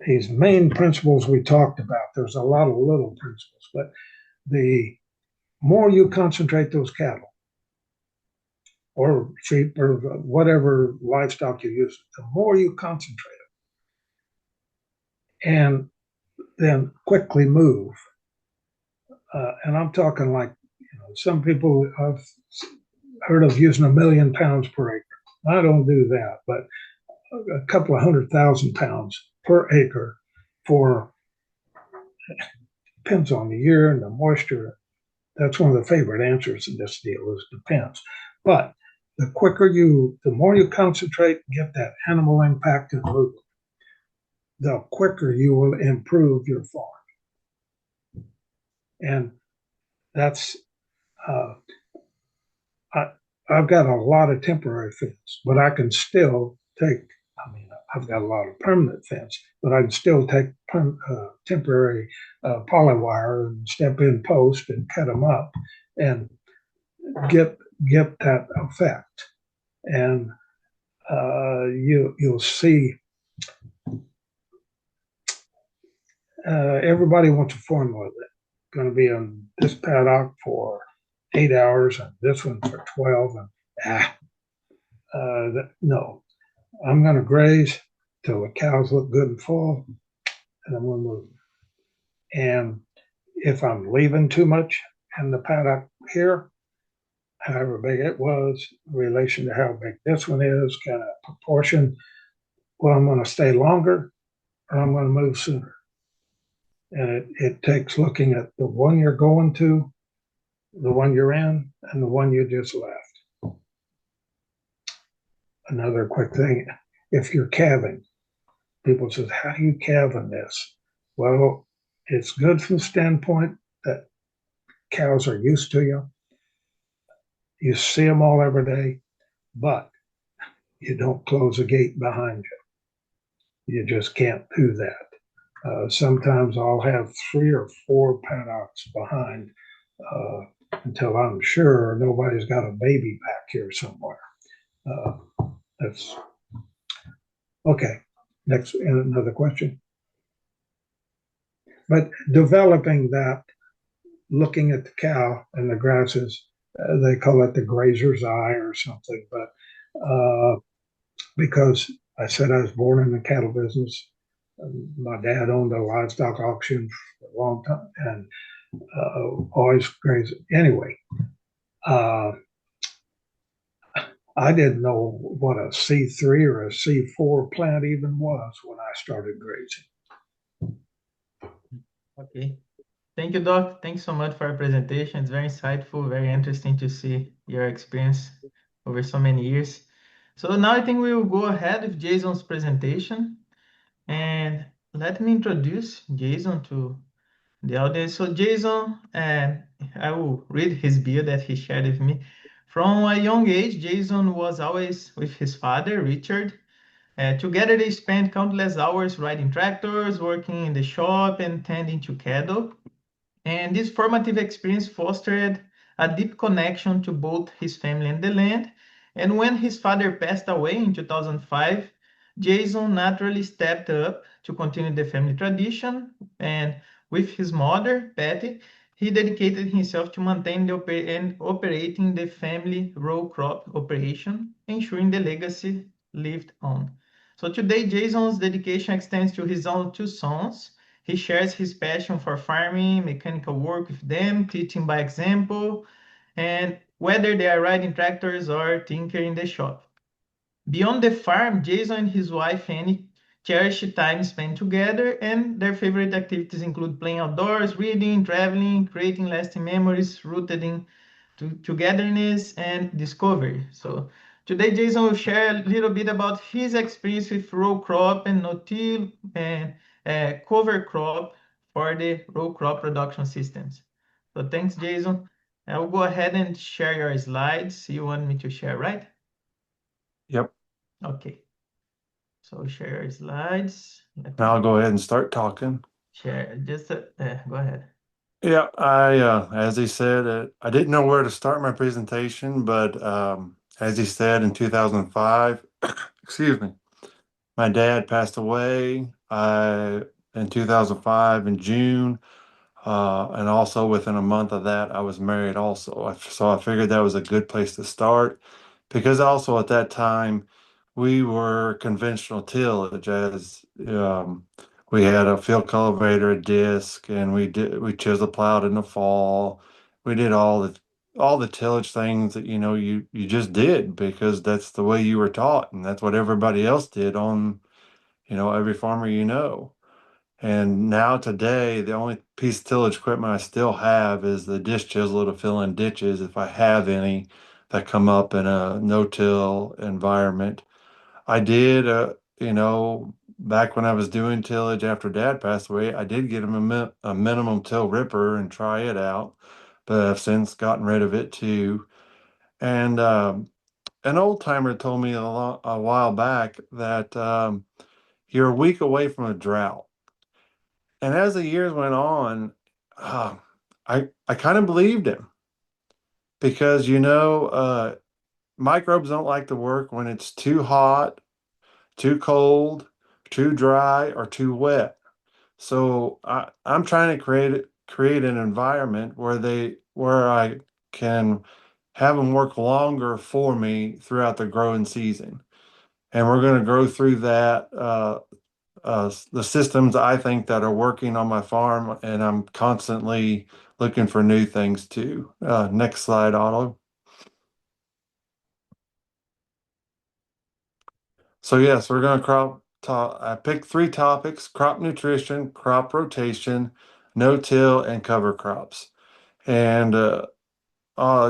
These main principles we talked about. There's a lot of little principles, but the more you concentrate those cattle or sheep or whatever livestock you use, the more you concentrate it and then quickly move. And I'm talking like, some people I've heard of using 1,000,000 pounds per acre. I don't do that, but a couple of 100,000 pounds per acre for, depends on the year and the moisture. That's one of the favorite answers in this deal is depends. But the more you concentrate, get that animal impact and move, the quicker you will improve your farm. And that's, uh, I, I've got a lot of temporary fence, but I can still take, I've got a lot of permanent fence, but I can still take temporary polywire and step in post and cut them up and get get that effect. And you'll see everybody wants a formula that's going to be on this paddock for 8 hours and this one for 12. And no, I'm going to graze till the cows look good and full, and I'm going to move. And if I'm leaving too much in the paddock here, however big it was, in relation to how big this one is, kind of proportion, well, I'm going to stay longer or I'm going to move sooner. And it takes looking at the one you're going to, the one you're in, and the one you just left. Another quick thing, if you're calving, people says, how do you calve in this? Well, it's good from the standpoint that cows are used to you. You see them all every day, but you don't close a gate behind you. You just can't do that. Sometimes I'll have 3 or 4 paddocks behind until I'm sure nobody's got a baby back here somewhere. That's okay. Next, another question. But developing that, looking at the cow and the grasses, they call it the grazer's eye or something. But because I said I was born in the cattle business, My dad owned a livestock auction for a long time and always grazing. Anyway, uh, I didn't know what a C3 or a C4 plant even was when I started grazing. Okay. Thank you, Doc. Thanks so much for your presentation. It's very insightful, very interesting to see your experience over so many years. So now I think we will go ahead with Jason's presentation. And let me introduce Jason to the audience. So Jason, I will read his bio that he shared with me. From a young age, Jason was always with his father, Richard. Together, they spent countless hours riding tractors, working in the shop, and tending to cattle. And this formative experience fostered a deep connection to both his family and the land. And when his father passed away in 2005, Jason naturally stepped up to continue the family tradition. And with his mother, Patty, he dedicated himself to maintain and operating the family row crop operation, ensuring the legacy lived on. So today, Jason's dedication extends to his own two sons. He shares his passion for farming, mechanical work with them, teaching by example, and whether they are riding tractors or tinkering in the shop. Beyond the farm, Jason and his wife Annie cherish time spent together, and their favorite activities include playing outdoors, reading, traveling, creating lasting memories rooted in togetherness and discovery. So today, Jason will share a little bit about his experience with row crop and no-till and cover crop for the row crop production systems. So thanks, Jason. I will go ahead and share your slides. You want me to share, right? Yep. Okay. So share your slides. Let Now me I'll go ahead and start talking. share. Just go ahead. Yeah, as he said, I didn't know where to start my presentation, but as he said, in 2005, excuse me, my dad passed away in 2005 in June. And also within a month of that, I was married also. So I figured that was a good place to start because also at that time we were conventional tillage as we had a field cultivator, a disc, and we chisel plowed in the fall. We did all the tillage things that you just did because that's the way you were taught and that's what everybody else did on every farmer you know. And now today, the only piece of tillage equipment I still have is the disc chisel to fill in ditches if I have any that come up in a no-till environment. I did, back when I was doing tillage after Dad passed away, I did get him a minimum till ripper and try it out, but I've since gotten rid of it too. And an old timer told me a while back that you're a week away from a drought. And as the years went on, uh, I kind of believed him because microbes don't like to work when it's too hot, too cold, too dry, or too wet. So I'm trying to create an environment where I can have them work longer for me throughout the growing season. And we're going to grow through that the systems I think that are working on my farm, and I'm constantly looking for new things too. Next slide, Otto. So yes, we're going to I picked three topics: crop nutrition, crop rotation, no-till, and cover crops. And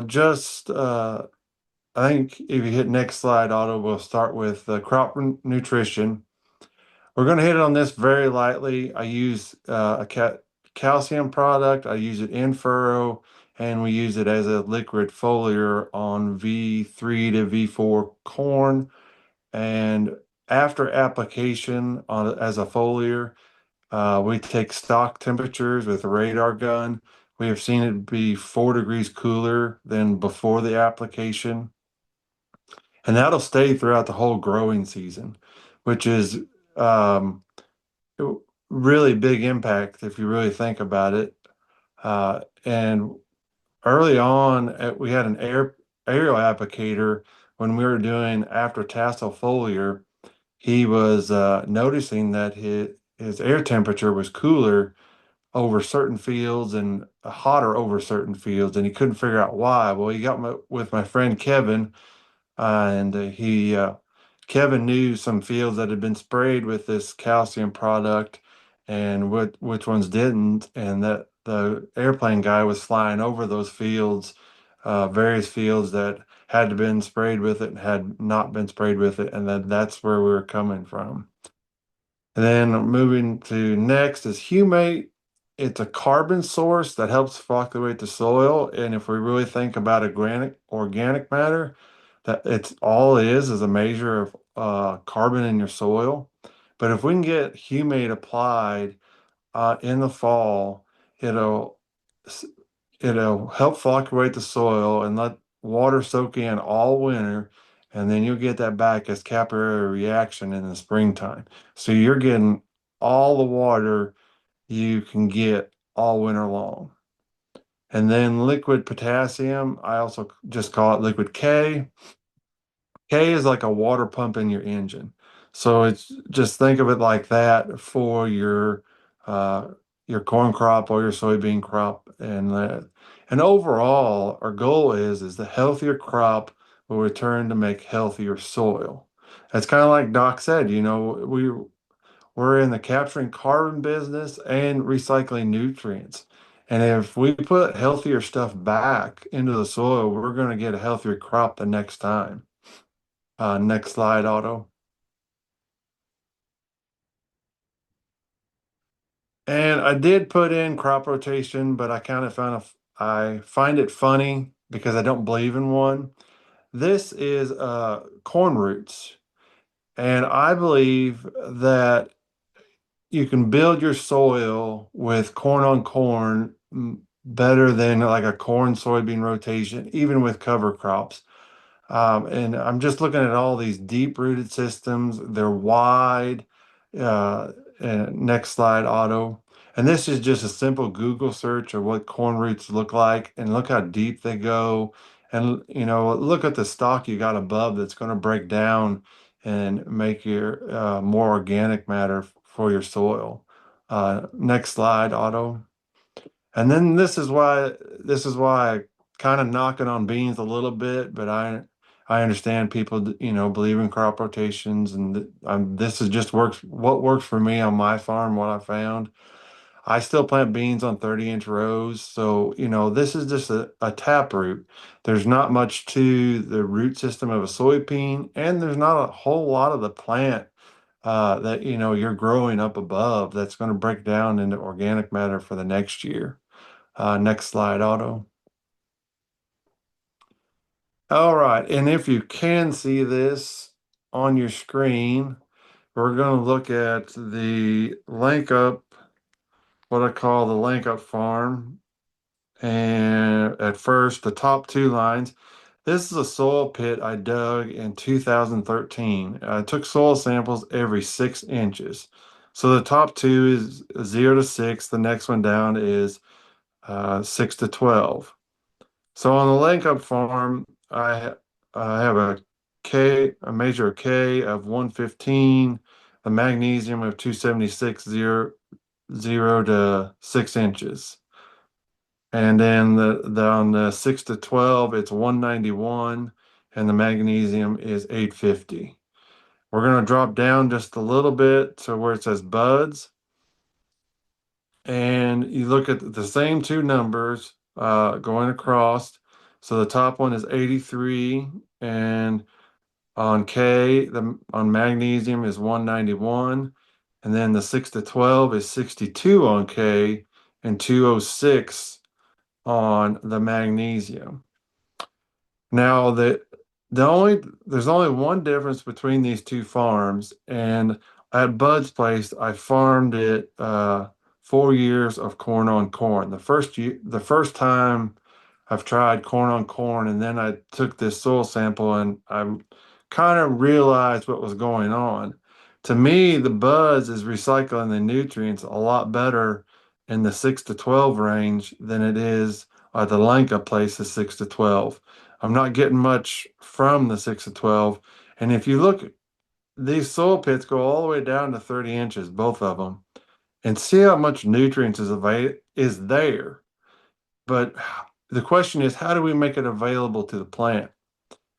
just I think if you hit next slide, Otto, we'll start with nutrition. We're going to hit on this very lightly. I use calcium product. I use it in furrow, and we use it as a liquid foliar on V3 to V4 corn. And after application as a foliar, we take stock temperatures with a radar gun. We have seen it be 4 degrees cooler than before the application. And that'll stay throughout the whole growing season, which is um, really big impact if you really think about it. And early on, we had an aerial applicator when we were doing after tassel foliar. He was noticing that his air temperature was cooler over certain fields and hotter over certain fields, and he couldn't figure out why. Well, he got with my friend Kevin, and Kevin knew some fields that had been sprayed with this calcium product, and which ones didn't, and that the airplane guy was flying over those fields, various fields that had been sprayed with it and had not been sprayed with it, and that's where we were coming from. And then moving to next is humate. It's a carbon source that helps flocculate the soil. And if we really think about organic matter, that it's all it is a measure of carbon in your soil. But if we can get humate applied in the fall, it'll it'll help flocculate the soil and let water soak in all winter, and then you'll get that back as capillary reaction in the springtime. So you're getting all the water you can get all winter long. And then liquid potassium, I also just call it liquid K. K is like a water pump in your engine. So it's just think of it like that for your corn crop or your soybean crop. And overall, our goal is the healthier crop will return to make healthier soil. That's kind of like Doc said, we're in the capturing carbon business and recycling nutrients. And if we put healthier stuff back into the soil, we're going to get a healthier crop the next time. Next slide, Otto. And I did put in crop rotation, but I kind of I find it funny because I don't believe in one. This is corn roots, and I believe that you can build your soil with corn on corn better than like a corn soybean rotation, even with cover crops. And I'm just looking at all these deep rooted systems. They're wide. Uh, and next slide, Otto. And this is just a simple Google search of what corn roots look like, and look how deep they go. And look at the stalk you got above that's going to break down and make your more organic matter for your soil. Next slide, Otto. And then this is why I kind of knocking on beans a little bit, but I understand people believe in crop rotations, and this is just what works for me on my farm, what I found. I still plant beans on 30-inch rows, so this is just a tap root. There's not much to the root system of a soybean, and there's not a whole lot of the plant that you're growing up above that's going to break down into organic matter for the next year. Next slide, Otto. All right, and if you can see this on your screen, we're going to look at the link up, what I call the link up farm. And at first, the top two lines, this is a soil pit I dug in 2013. I took soil samples every 6 inches. So the top two is 0 to 6. The next one down is 6 to 12. So on the link up farm, I have a measure of K of 115, a magnesium of 276, 0 to 6 inches. And then the on the 6 to 12, it's 191, and the magnesium is 850. We're going to drop down just a little bit to where it says buds, and you look at the same two numbers going across. So the top one is 83, and on K, on magnesium is 191, and then the 6 to 12 is 62 on K and 206 on the magnesium. Now there's only one difference between these two farms, and at Bud's place, I farmed it 4 years of corn on corn. The first time I've tried corn on corn, and then I took this soil sample and I kind of realized what was going on. To me, the buds is recycling the nutrients a lot better in the 6 to 12 range than it is at the Lanka place is 6 to 12. I'm not getting much from the 6 to 12. And if you look these soil pits go all the way down to 30 inches, both of them, and see how much nutrients is there. But the question is, how do we make it available to the plant?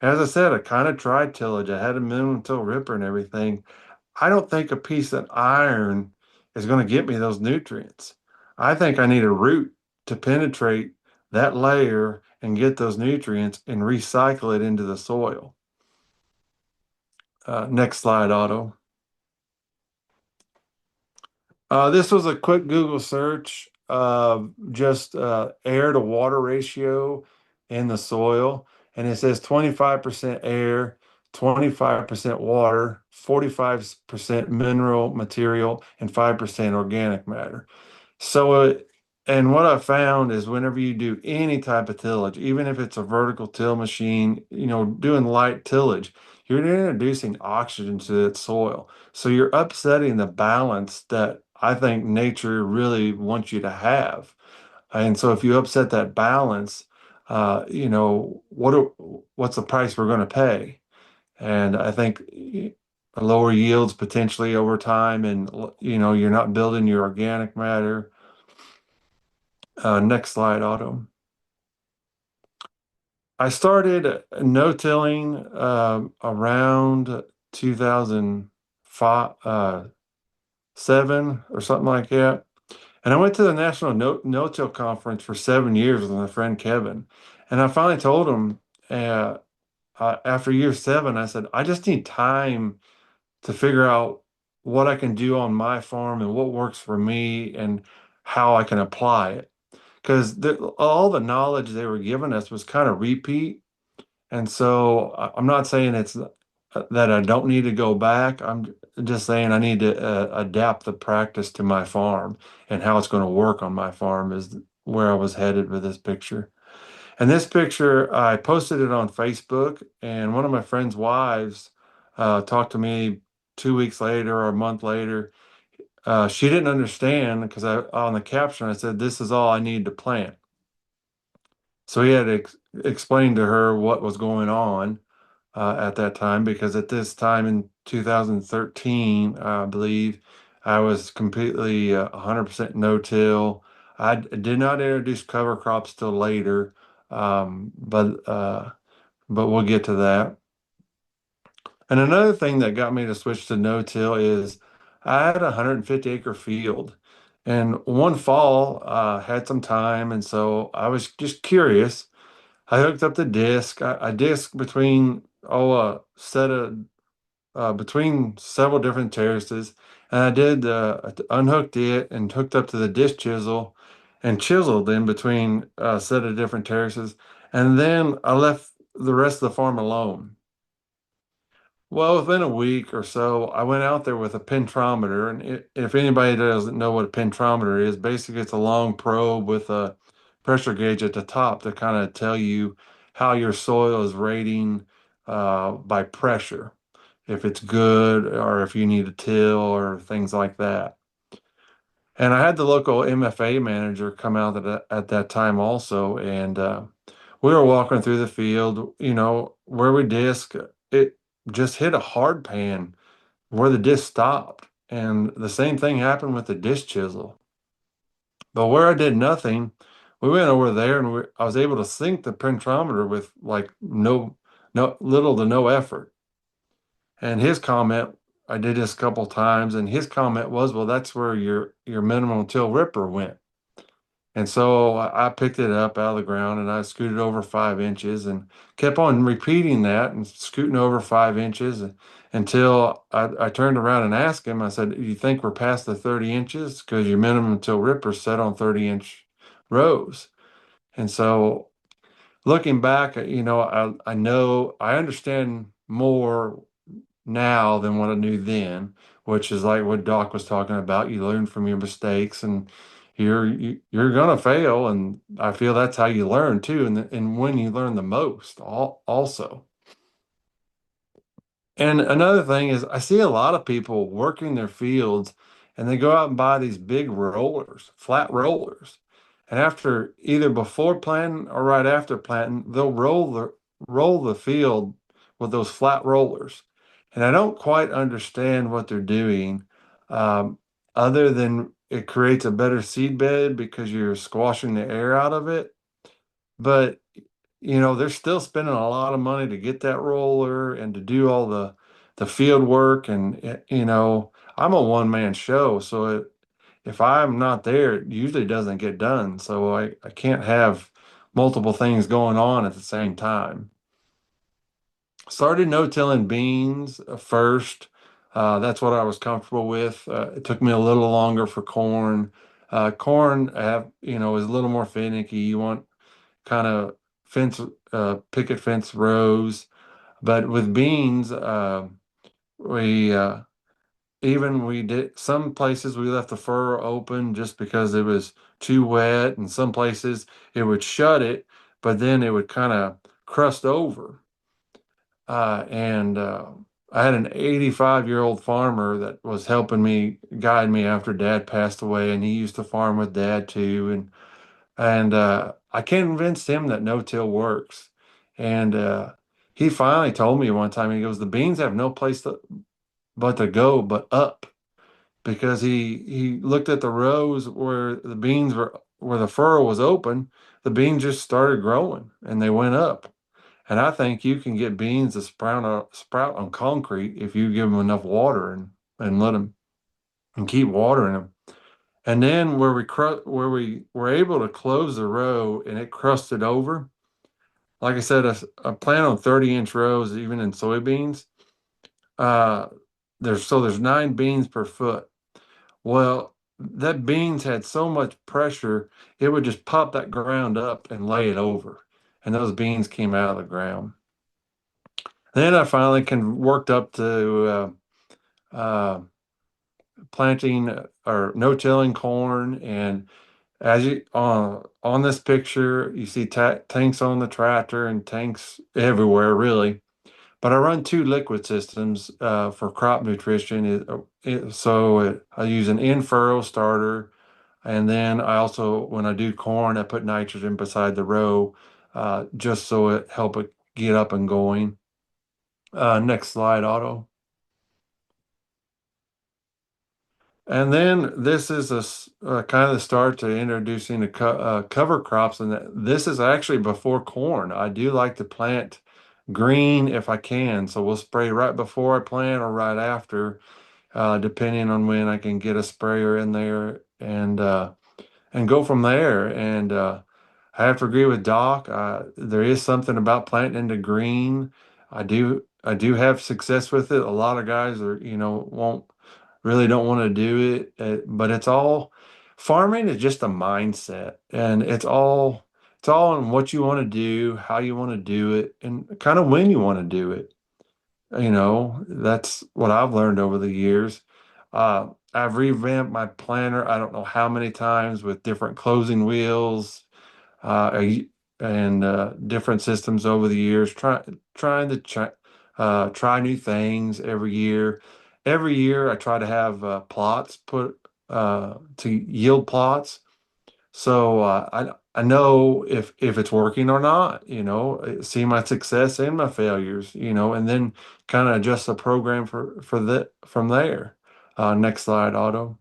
As I said, I kind of tried tillage. I had a minimum till ripper and everything. I don't think a piece of iron is going to get me those nutrients. I think I need a root to penetrate that layer and get those nutrients and recycle it into the soil. Next slide, Otto. This was a quick Google search of just air to water ratio in the soil. And it says 25% air, 25% water, 45% mineral material, and 5% organic matter. And what I found is whenever you do any type of tillage, even if it's a vertical till machine, doing light tillage, you're introducing oxygen to that soil. So you're upsetting the balance that I think nature really wants you to have. And so if you upset that balance, what's the price we're going to pay? And I think lower yields potentially over time, and you're not building your organic matter. Next slide, Autumn. I started no-tilling around 2005, 7 or something like that. And I went to the National No-Till Conference for 7 years with my friend Kevin. And I finally told him after year 7, I said, I just need time to figure out what I can do on my farm and what works for me and how I can apply it. Because all the knowledge they were giving us was kind of repeat. And so I'm not saying it's that I don't need to go back. I'm just saying I need to adapt the practice to my farm and how it's going to work on my farm is where I was headed with this picture. And this picture, I posted it on Facebook, and one of my friend's wives talked to me 2 weeks later or a month later. She didn't understand because on the caption I said, "This is all I need to plant." So he had to explain to her what was going on at that time, because at this time in 2013, I believe, I was completely 100% no-till. I did not introduce cover crops till later, but we'll get to that. And another thing that got me to switch to no-till is I had a 150-acre field. And one fall, had some time, and so I was just curious. I hooked up the disc. I disc between a set of between several different terraces, and I did unhooked it and hooked up to the disc chisel, and chiseled in between a set of different terraces, and then I left the rest of the farm alone. Well, within a week or so, I went out there with a pentrometer, and if anybody doesn't know what a pentrometer is, basically it's a long probe with a pressure gauge at the top to kind of tell you how your soil is rating by pressure, if it's good or if you need a till or things like that. And I had the local MFA manager come out at that time also, and we were walking through the field, where we disc, it just hit a hard pan where the disc stopped. And the same thing happened with the disc chisel. But where I did nothing, we went over there and I was able to sink the pentometer with like no little to no effort. And his comment, I did this a couple times, and his comment was, "Well, that's where your minimum till ripper went." And so I picked it up out of the ground and I scooted over 5 inches and kept on repeating that and scooting over 5 inches until I turned around and asked him, I said, "You think we're past the 30 inches? Because your minimum till ripper set on 30-inch rows." And so looking back, I understand more now than what I knew then, which is like what Doc was talking about. You learn from your mistakes, and you're gonna fail, and I feel that's how you learn too, and when you learn the most, also. And another thing is, I see a lot of people working their fields, and they go out and buy these big rollers, flat rollers, and after either before planting or right after planting, they'll roll the field with those flat rollers. and I don't quite understand what they're doing, um, other than it creates a better seed bed because you're squashing the air out of it. But they're still spending a lot of money to get that roller and to do all the field work, and I'm a one man show, so if I'm not there, it usually doesn't get done. So I can't have multiple things going on at the same time. Started no-tilling beans first. That's what I was comfortable with. It took me a little longer for corn. Corn is a little more finicky. You want kind of fence, picket fence rows. But with beans, we even we did some places we left the furrow open just because it was too wet, and some places it would shut it, but then it would kind of crust over. And I had an 85-year-old farmer that was helping me guide me after Dad passed away, and he used to farm with Dad too, and I convinced him that no-till works. And he finally told me one time, he goes, the beans have no place but to go but up, because he looked at the rows where the beans where the furrow was open, the beans just started growing and they went up. And I think you can get beans to sprout on concrete if you give them enough water and let them and keep watering them. And then where we were able to close the row and it crusted over, like I said, I plan on 30-inch rows even in soybeans. Uh, there's 9 beans per foot. Well, that beans had so much pressure, it would just pop that ground up and lay it over, and those beans came out of the ground. Then I finally worked up to uh, planting or no-tilling corn, and as you on this picture, you see tanks on the tractor and tanks everywhere, really. But I run 2 liquid systems for crop nutrition. I use an in-furrow starter, and then I also, when I do corn, I put nitrogen beside the row, just so it help it get up and going. Next slide, Otto. And then this is kind of the start to introducing the cover crops, and this is actually before corn. I do like to plant green if I can, so we'll spray right before I plant or right after, depending on when I can get a sprayer in there, and go from there. And I have to agree with Doc. There is something about planting into green. I do have success with it. A lot of guys won't really don't want to do it, but it's all farming is just a mindset, and it's all on what you want to do, how you want to do it, and kind of when you want to do it. That's what I've learned over the years. I've revamped my planner, I don't know how many times, with different closing wheels, uh, and different systems over the years, trying to try new things every year. Every year, I try to have plots put to yield plots, so I know if it's working or not. See my success and my failures. And then kind of adjust the program for that from there. Next slide, Otto.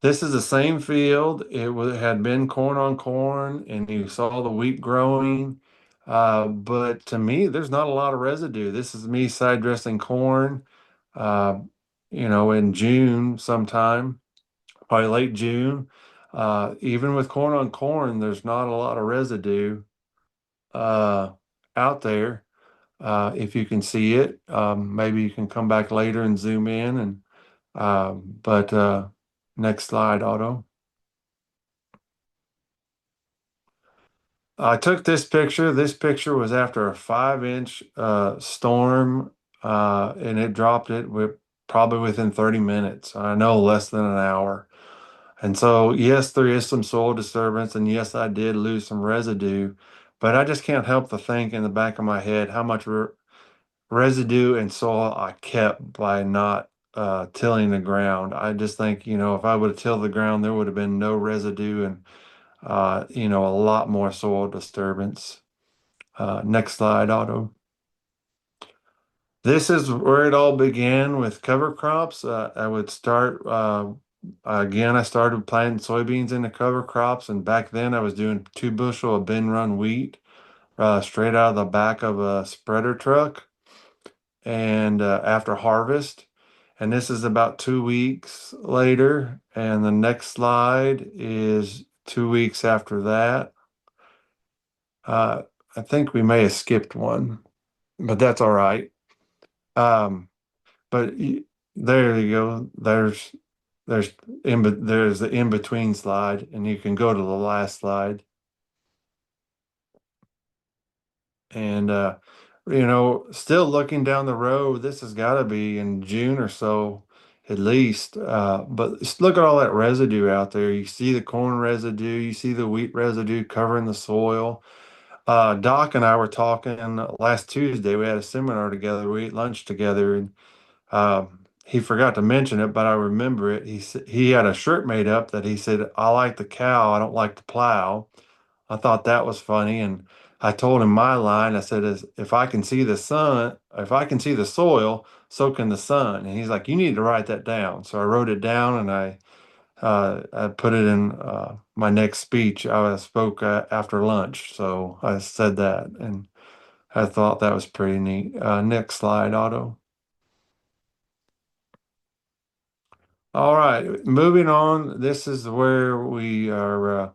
This is the same field. Had been corn on corn, and you saw the wheat growing. But to me, there's not a lot of residue. This is me side dressing corn, uh, in June sometime, probably late June. Even with corn on corn, there's not a lot of residue uh, out there. If you can see it, maybe you can come back later and zoom in. But next slide, Otto. I took this picture. This picture was after a 5-inch storm, and it dropped it probably within 30 minutes. I know less than an hour. And so, yes, there is some soil disturbance, and yes, I did lose some residue, but I just can't help to think in the back of my head how much residue and soil I kept by not tilling the ground. I just think, if I would have tilled the ground, there would have been no residue and, a lot more soil disturbance. Next slide, Otto. This is where it all began with cover crops. I would start again. I started planting soybeans into cover crops, and back then I was doing 2 bushel of bin run wheat straight out of the back of a spreader truck, and after harvest. And this is about 2 weeks later, and the next slide is 2 weeks after that. Uh, I think we may have skipped one, but that's all right. Um, But there you go. There's there's the in between slide, and you can go to the last slide. And still looking down the road, this has got to be in June or so, at least. But look at all that residue out there. You see the corn residue, you see the wheat residue covering the soil. Doc and I were talking last Tuesday. We had a seminar together. We ate lunch together, and he forgot to mention it, but I remember it. He had a shirt made up that he said, "I like the cow, I don't like the plow." I thought that was funny, and I told him my line. I said, If I can see the sun, if I can see the soil, so can the sun." And he's like, "You need to write that down." So I wrote it down, and I put it in my next speech. I spoke after lunch, so I said that, and I thought that was pretty neat. Next slide, Otto. All right, moving on. This is where we are.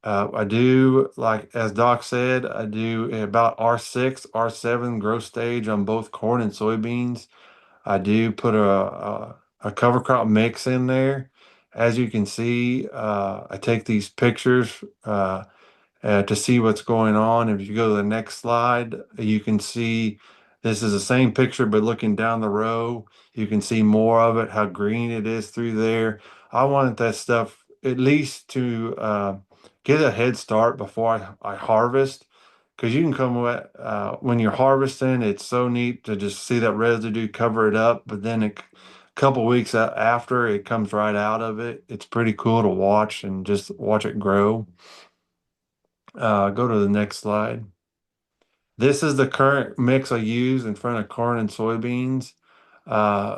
I do, like as Doc said, I do about R6, R7 growth stage on both corn and soybeans. I do put a cover crop mix in there. As you can see, I take these pictures. To see what's going on. If you go to the next slide, you can see this is the same picture, but looking down the row, you can see more of it, how green it is through there. I wanted that stuff at least to get a head start before I harvest. Because you can when you're harvesting, it's so neat to just see that residue cover it up, but then a couple weeks after it comes right out of it. It's pretty cool to watch and just watch it grow. Go to the next slide. This is the current mix I use in front of corn and soybeans. Uh,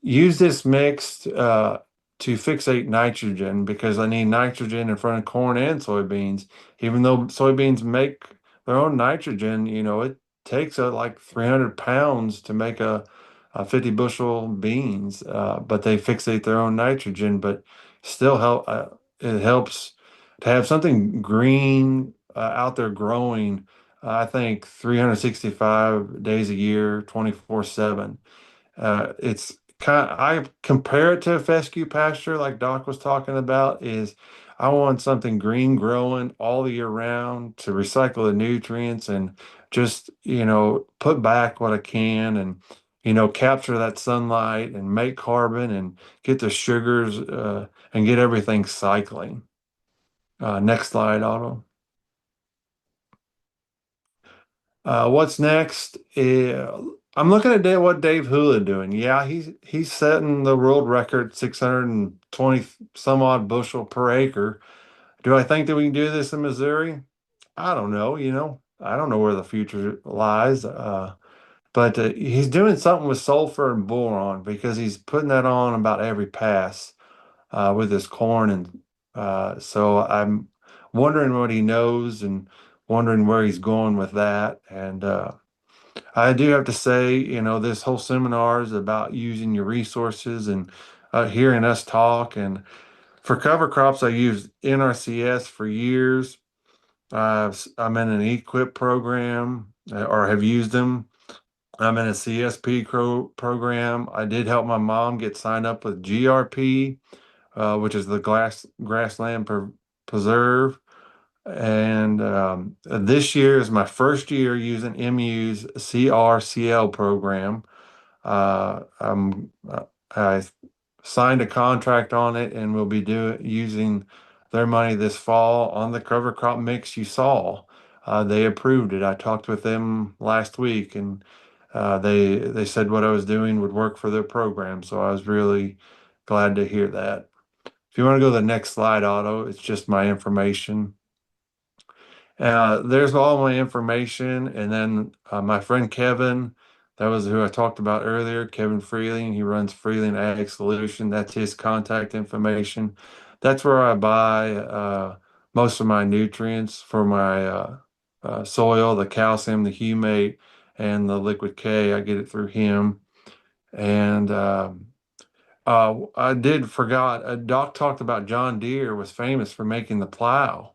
use this mix to fixate nitrogen because I need nitrogen in front of corn and soybeans. Even though soybeans make their own nitrogen, it takes like 300 pounds to make a 50 bushel beans, but they fixate their own nitrogen, but still it helps to have something green out there growing. I think 365 days a year, 24/7. It's I compare it to a fescue pasture like Doc was talking about is I want something green growing all the year round to recycle the nutrients and just, put back what I can and, capture that sunlight and make carbon and get the sugars and get everything cycling. Next slide, Otto. What's next? I'm looking at what Dave Hula doing. Yeah, he's setting the world record, 620 some odd bushel per acre. Do I think that we can do this in Missouri? I don't know. I don't know where the future lies. But he's doing something with sulfur and boron because he's putting that on about every pass with his corn, and so I'm wondering what he knows and wondering where he's going with that. And I do have to say, this whole seminar is about using your resources and hearing us talk. And for cover crops, I used NRCS for years. I'm in an equip program or have used them. I'm in a CSP program. I did help my mom get signed up with GRP, which is the grassland preserve. And this year is my first year using MU's CRCL program. I signed a contract on it and will be using their money this fall on the cover crop mix you saw. They approved it. I talked with them last week, and they said what I was doing would work for their program. So I was really glad to hear that. If you want to go to the next slide, Otto, it's just my information. There's all my information, and then my friend Kevin That was who I talked about earlier, Kevin Freeling. He runs Freeling Ag Solution. That's his contact information. That's where I buy most of my nutrients for my soil, the calcium, the humate, and the liquid K. I get it through him. And I did forgot. Doc talked about John Deere was famous for making the plow.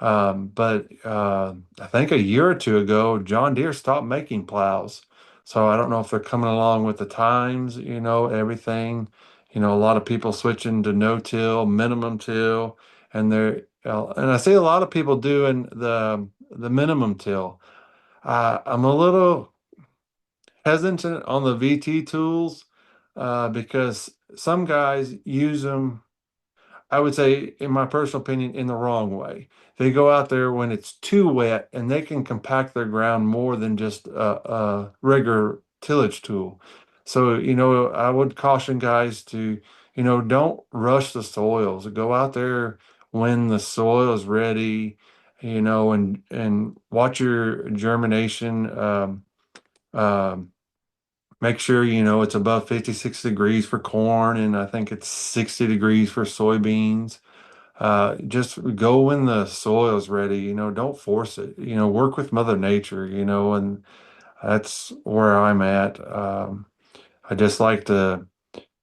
But I think a year or two ago, John Deere stopped making plows. So I don't know if they're coming along with the times, everything. A lot of people switching to no-till, minimum till, and I see a lot of people doing the minimum till. I'm a little hesitant on the VT tools because some guys use them, I would say, in my personal opinion, in the wrong way. They go out there when it's too wet and they can compact their ground more than just a regular tillage tool. So, I would caution guys to, don't rush the soils. Go out there when the soil is ready, and watch your germination. Um, Make sure it's above 56 degrees for corn, and I think it's 60 degrees for soybeans. Just go when the soil's ready, don't force it, work with Mother Nature, and that's where I'm at. I just like to,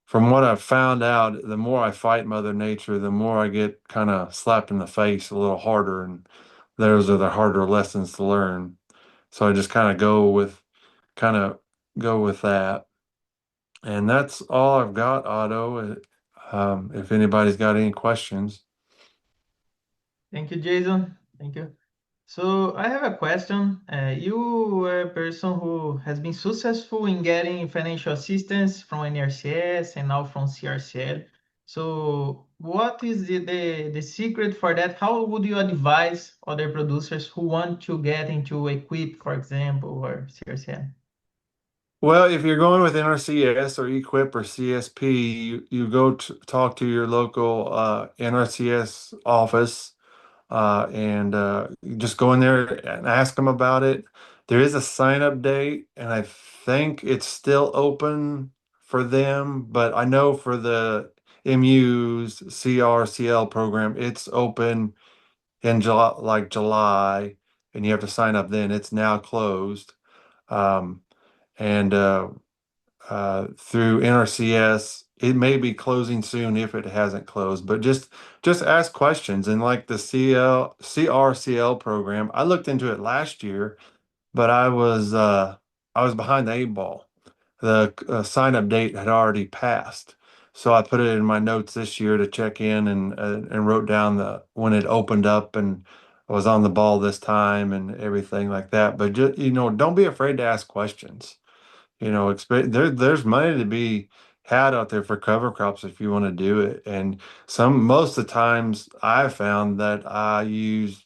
from what I've found out, the more I fight Mother Nature, the more I get kind of slapped in the face a little harder, and those are the harder lessons to learn. So I just kind of go with that. And that's all I've got, Otto. If anybody's got any questions. Thank you, Jason. Thank you. So I have a question. You are a person who has been successful in getting financial assistance from NRCS and now from CRCL. So what is the secret for that? How would you advise other producers who want to get into Equip, for example, or CRCL? Well, if you're going with NRCS or Equip or CSP, you go to talk to your local NRCS office and you just go in there and ask them about it. There is a sign up date, and I think it's still open for them, but I know for the MU's CRCL program, it's open in July, like July, and you have to sign up then. It's now closed. Um, and Through NRCS. It may be closing soon if it hasn't closed, but just ask questions. And like the CRCL program, I looked into it last year, but I was behind the 8 ball. The sign up date had already passed. So I put it in my notes this year to check in and wrote down the when it opened up, and I was on the ball this time and everything like that. But just, don't be afraid to ask questions. There's money to be had out there for cover crops if you want to do it. And most of the times I've found that I use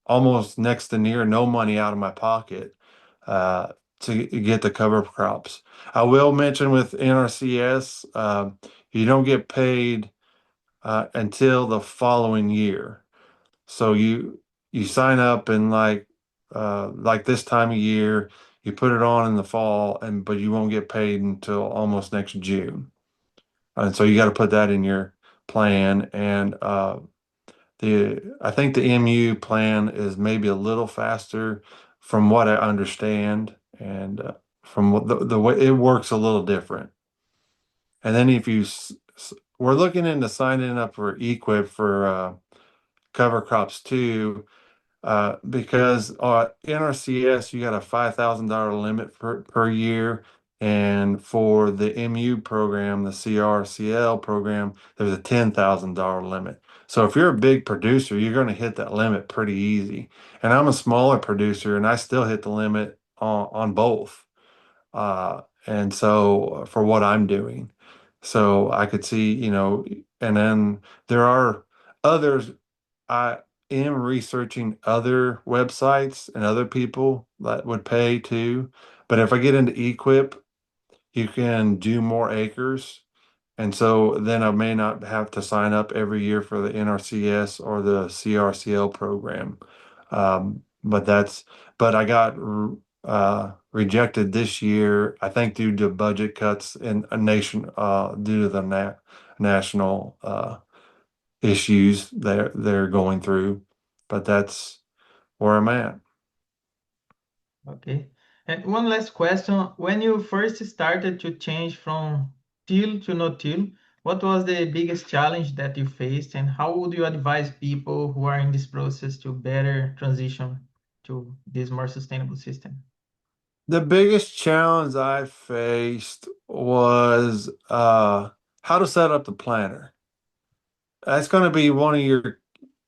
almost next to near no money out of my pocket to get the cover crops. I will mention with NRCS, you don't get paid until the following year. So you sign up in like this time of year, you put it on in the fall, and but you won't get paid until almost next June. And so you got to put that in your plan. And the I think the MU plan is maybe a little faster from what I understand, and from the way it works a little different. And then if we're looking into signing up for Equip for cover crops too, because NRCS, you got a $5,000 limit per year. And for the MU program, the CRCL program, there's a $10,000 limit. So if you're a big producer, you're going to hit that limit pretty easy. And I'm a smaller producer, and I still hit the limit on both. And so for what I'm doing. So I could see, and then there are others. I am researching other websites and other people that would pay too. But if I get into Equip, you can do more acres. And so then I may not have to sign up every year for the NRCS or the CRCL program. But I got rejected this year, I think due to budget cuts in a nation, due to the national issues they're going through. But that's where I'm at. Okay. And one last question. When you first started to change from till to no till, what was the biggest challenge that you faced, and how would you advise people who are in this process to better transition to this more sustainable system? The biggest challenge I faced was how to set up the planter. That's going to be one of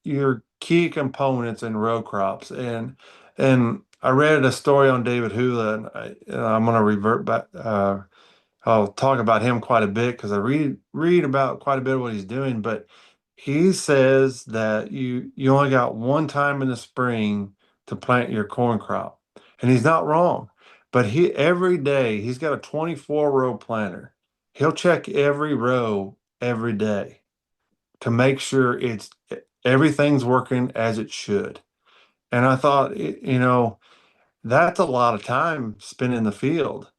your key components in row crops. And I read a story on David Hula, and I'm going to revert back. I'll talk about him quite a bit because I read about quite a bit of what he's doing. But he says that you only got one time in the spring to plant your corn crop, and he's not wrong. But he every day he's got a 24 row planter. He'll check every row every day to make sure everything's working as it should. And I thought, that's a lot of time spent in the field,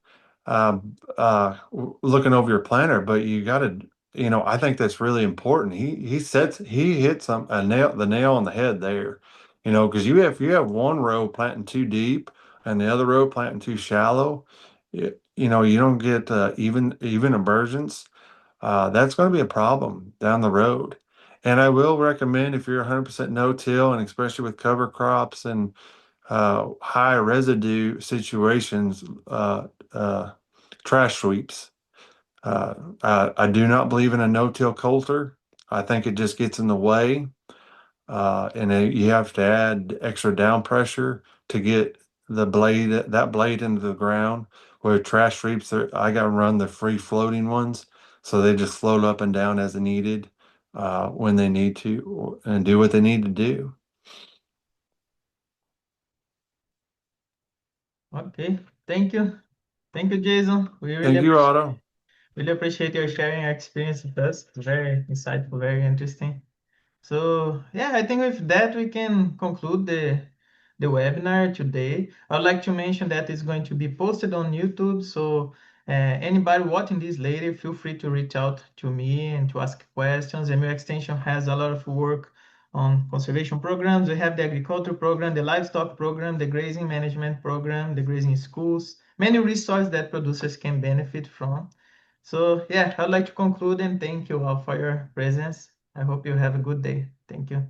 looking over your planner. But you got to, I think that's really important. He hits the nail on the head there, because if you have one row planting too deep and the other row planting too shallow, you don't get even emergence. That's going to be a problem down the road. And I will recommend, if you're 100% no-till, and especially with cover crops and high residue situations, trash sweeps. I do not believe in a no-till coulter. I think it just gets in the way, and you have to add extra down pressure to get that blade into the ground. Where trash sweeps, I got to run the free floating ones, so they just float up and down as needed when they need to, and do what they need to do. Okay. Thank you. Thank you, Jason. Thank you, Otto. Really appreciate your sharing your experience with us. Very insightful, very interesting. So yeah, I think with that we can conclude the webinar today. I would like to mention that it's going to be posted on YouTube. So anybody watching this later, feel free to reach out to me and to ask questions. MU Extension has a lot of work on conservation programs. We have the agriculture program, the livestock program, the grazing management program, the grazing schools, many resources that producers can benefit from. So yeah, I'd like to conclude and thank you all for your presence. I hope you have a good day. Thank you.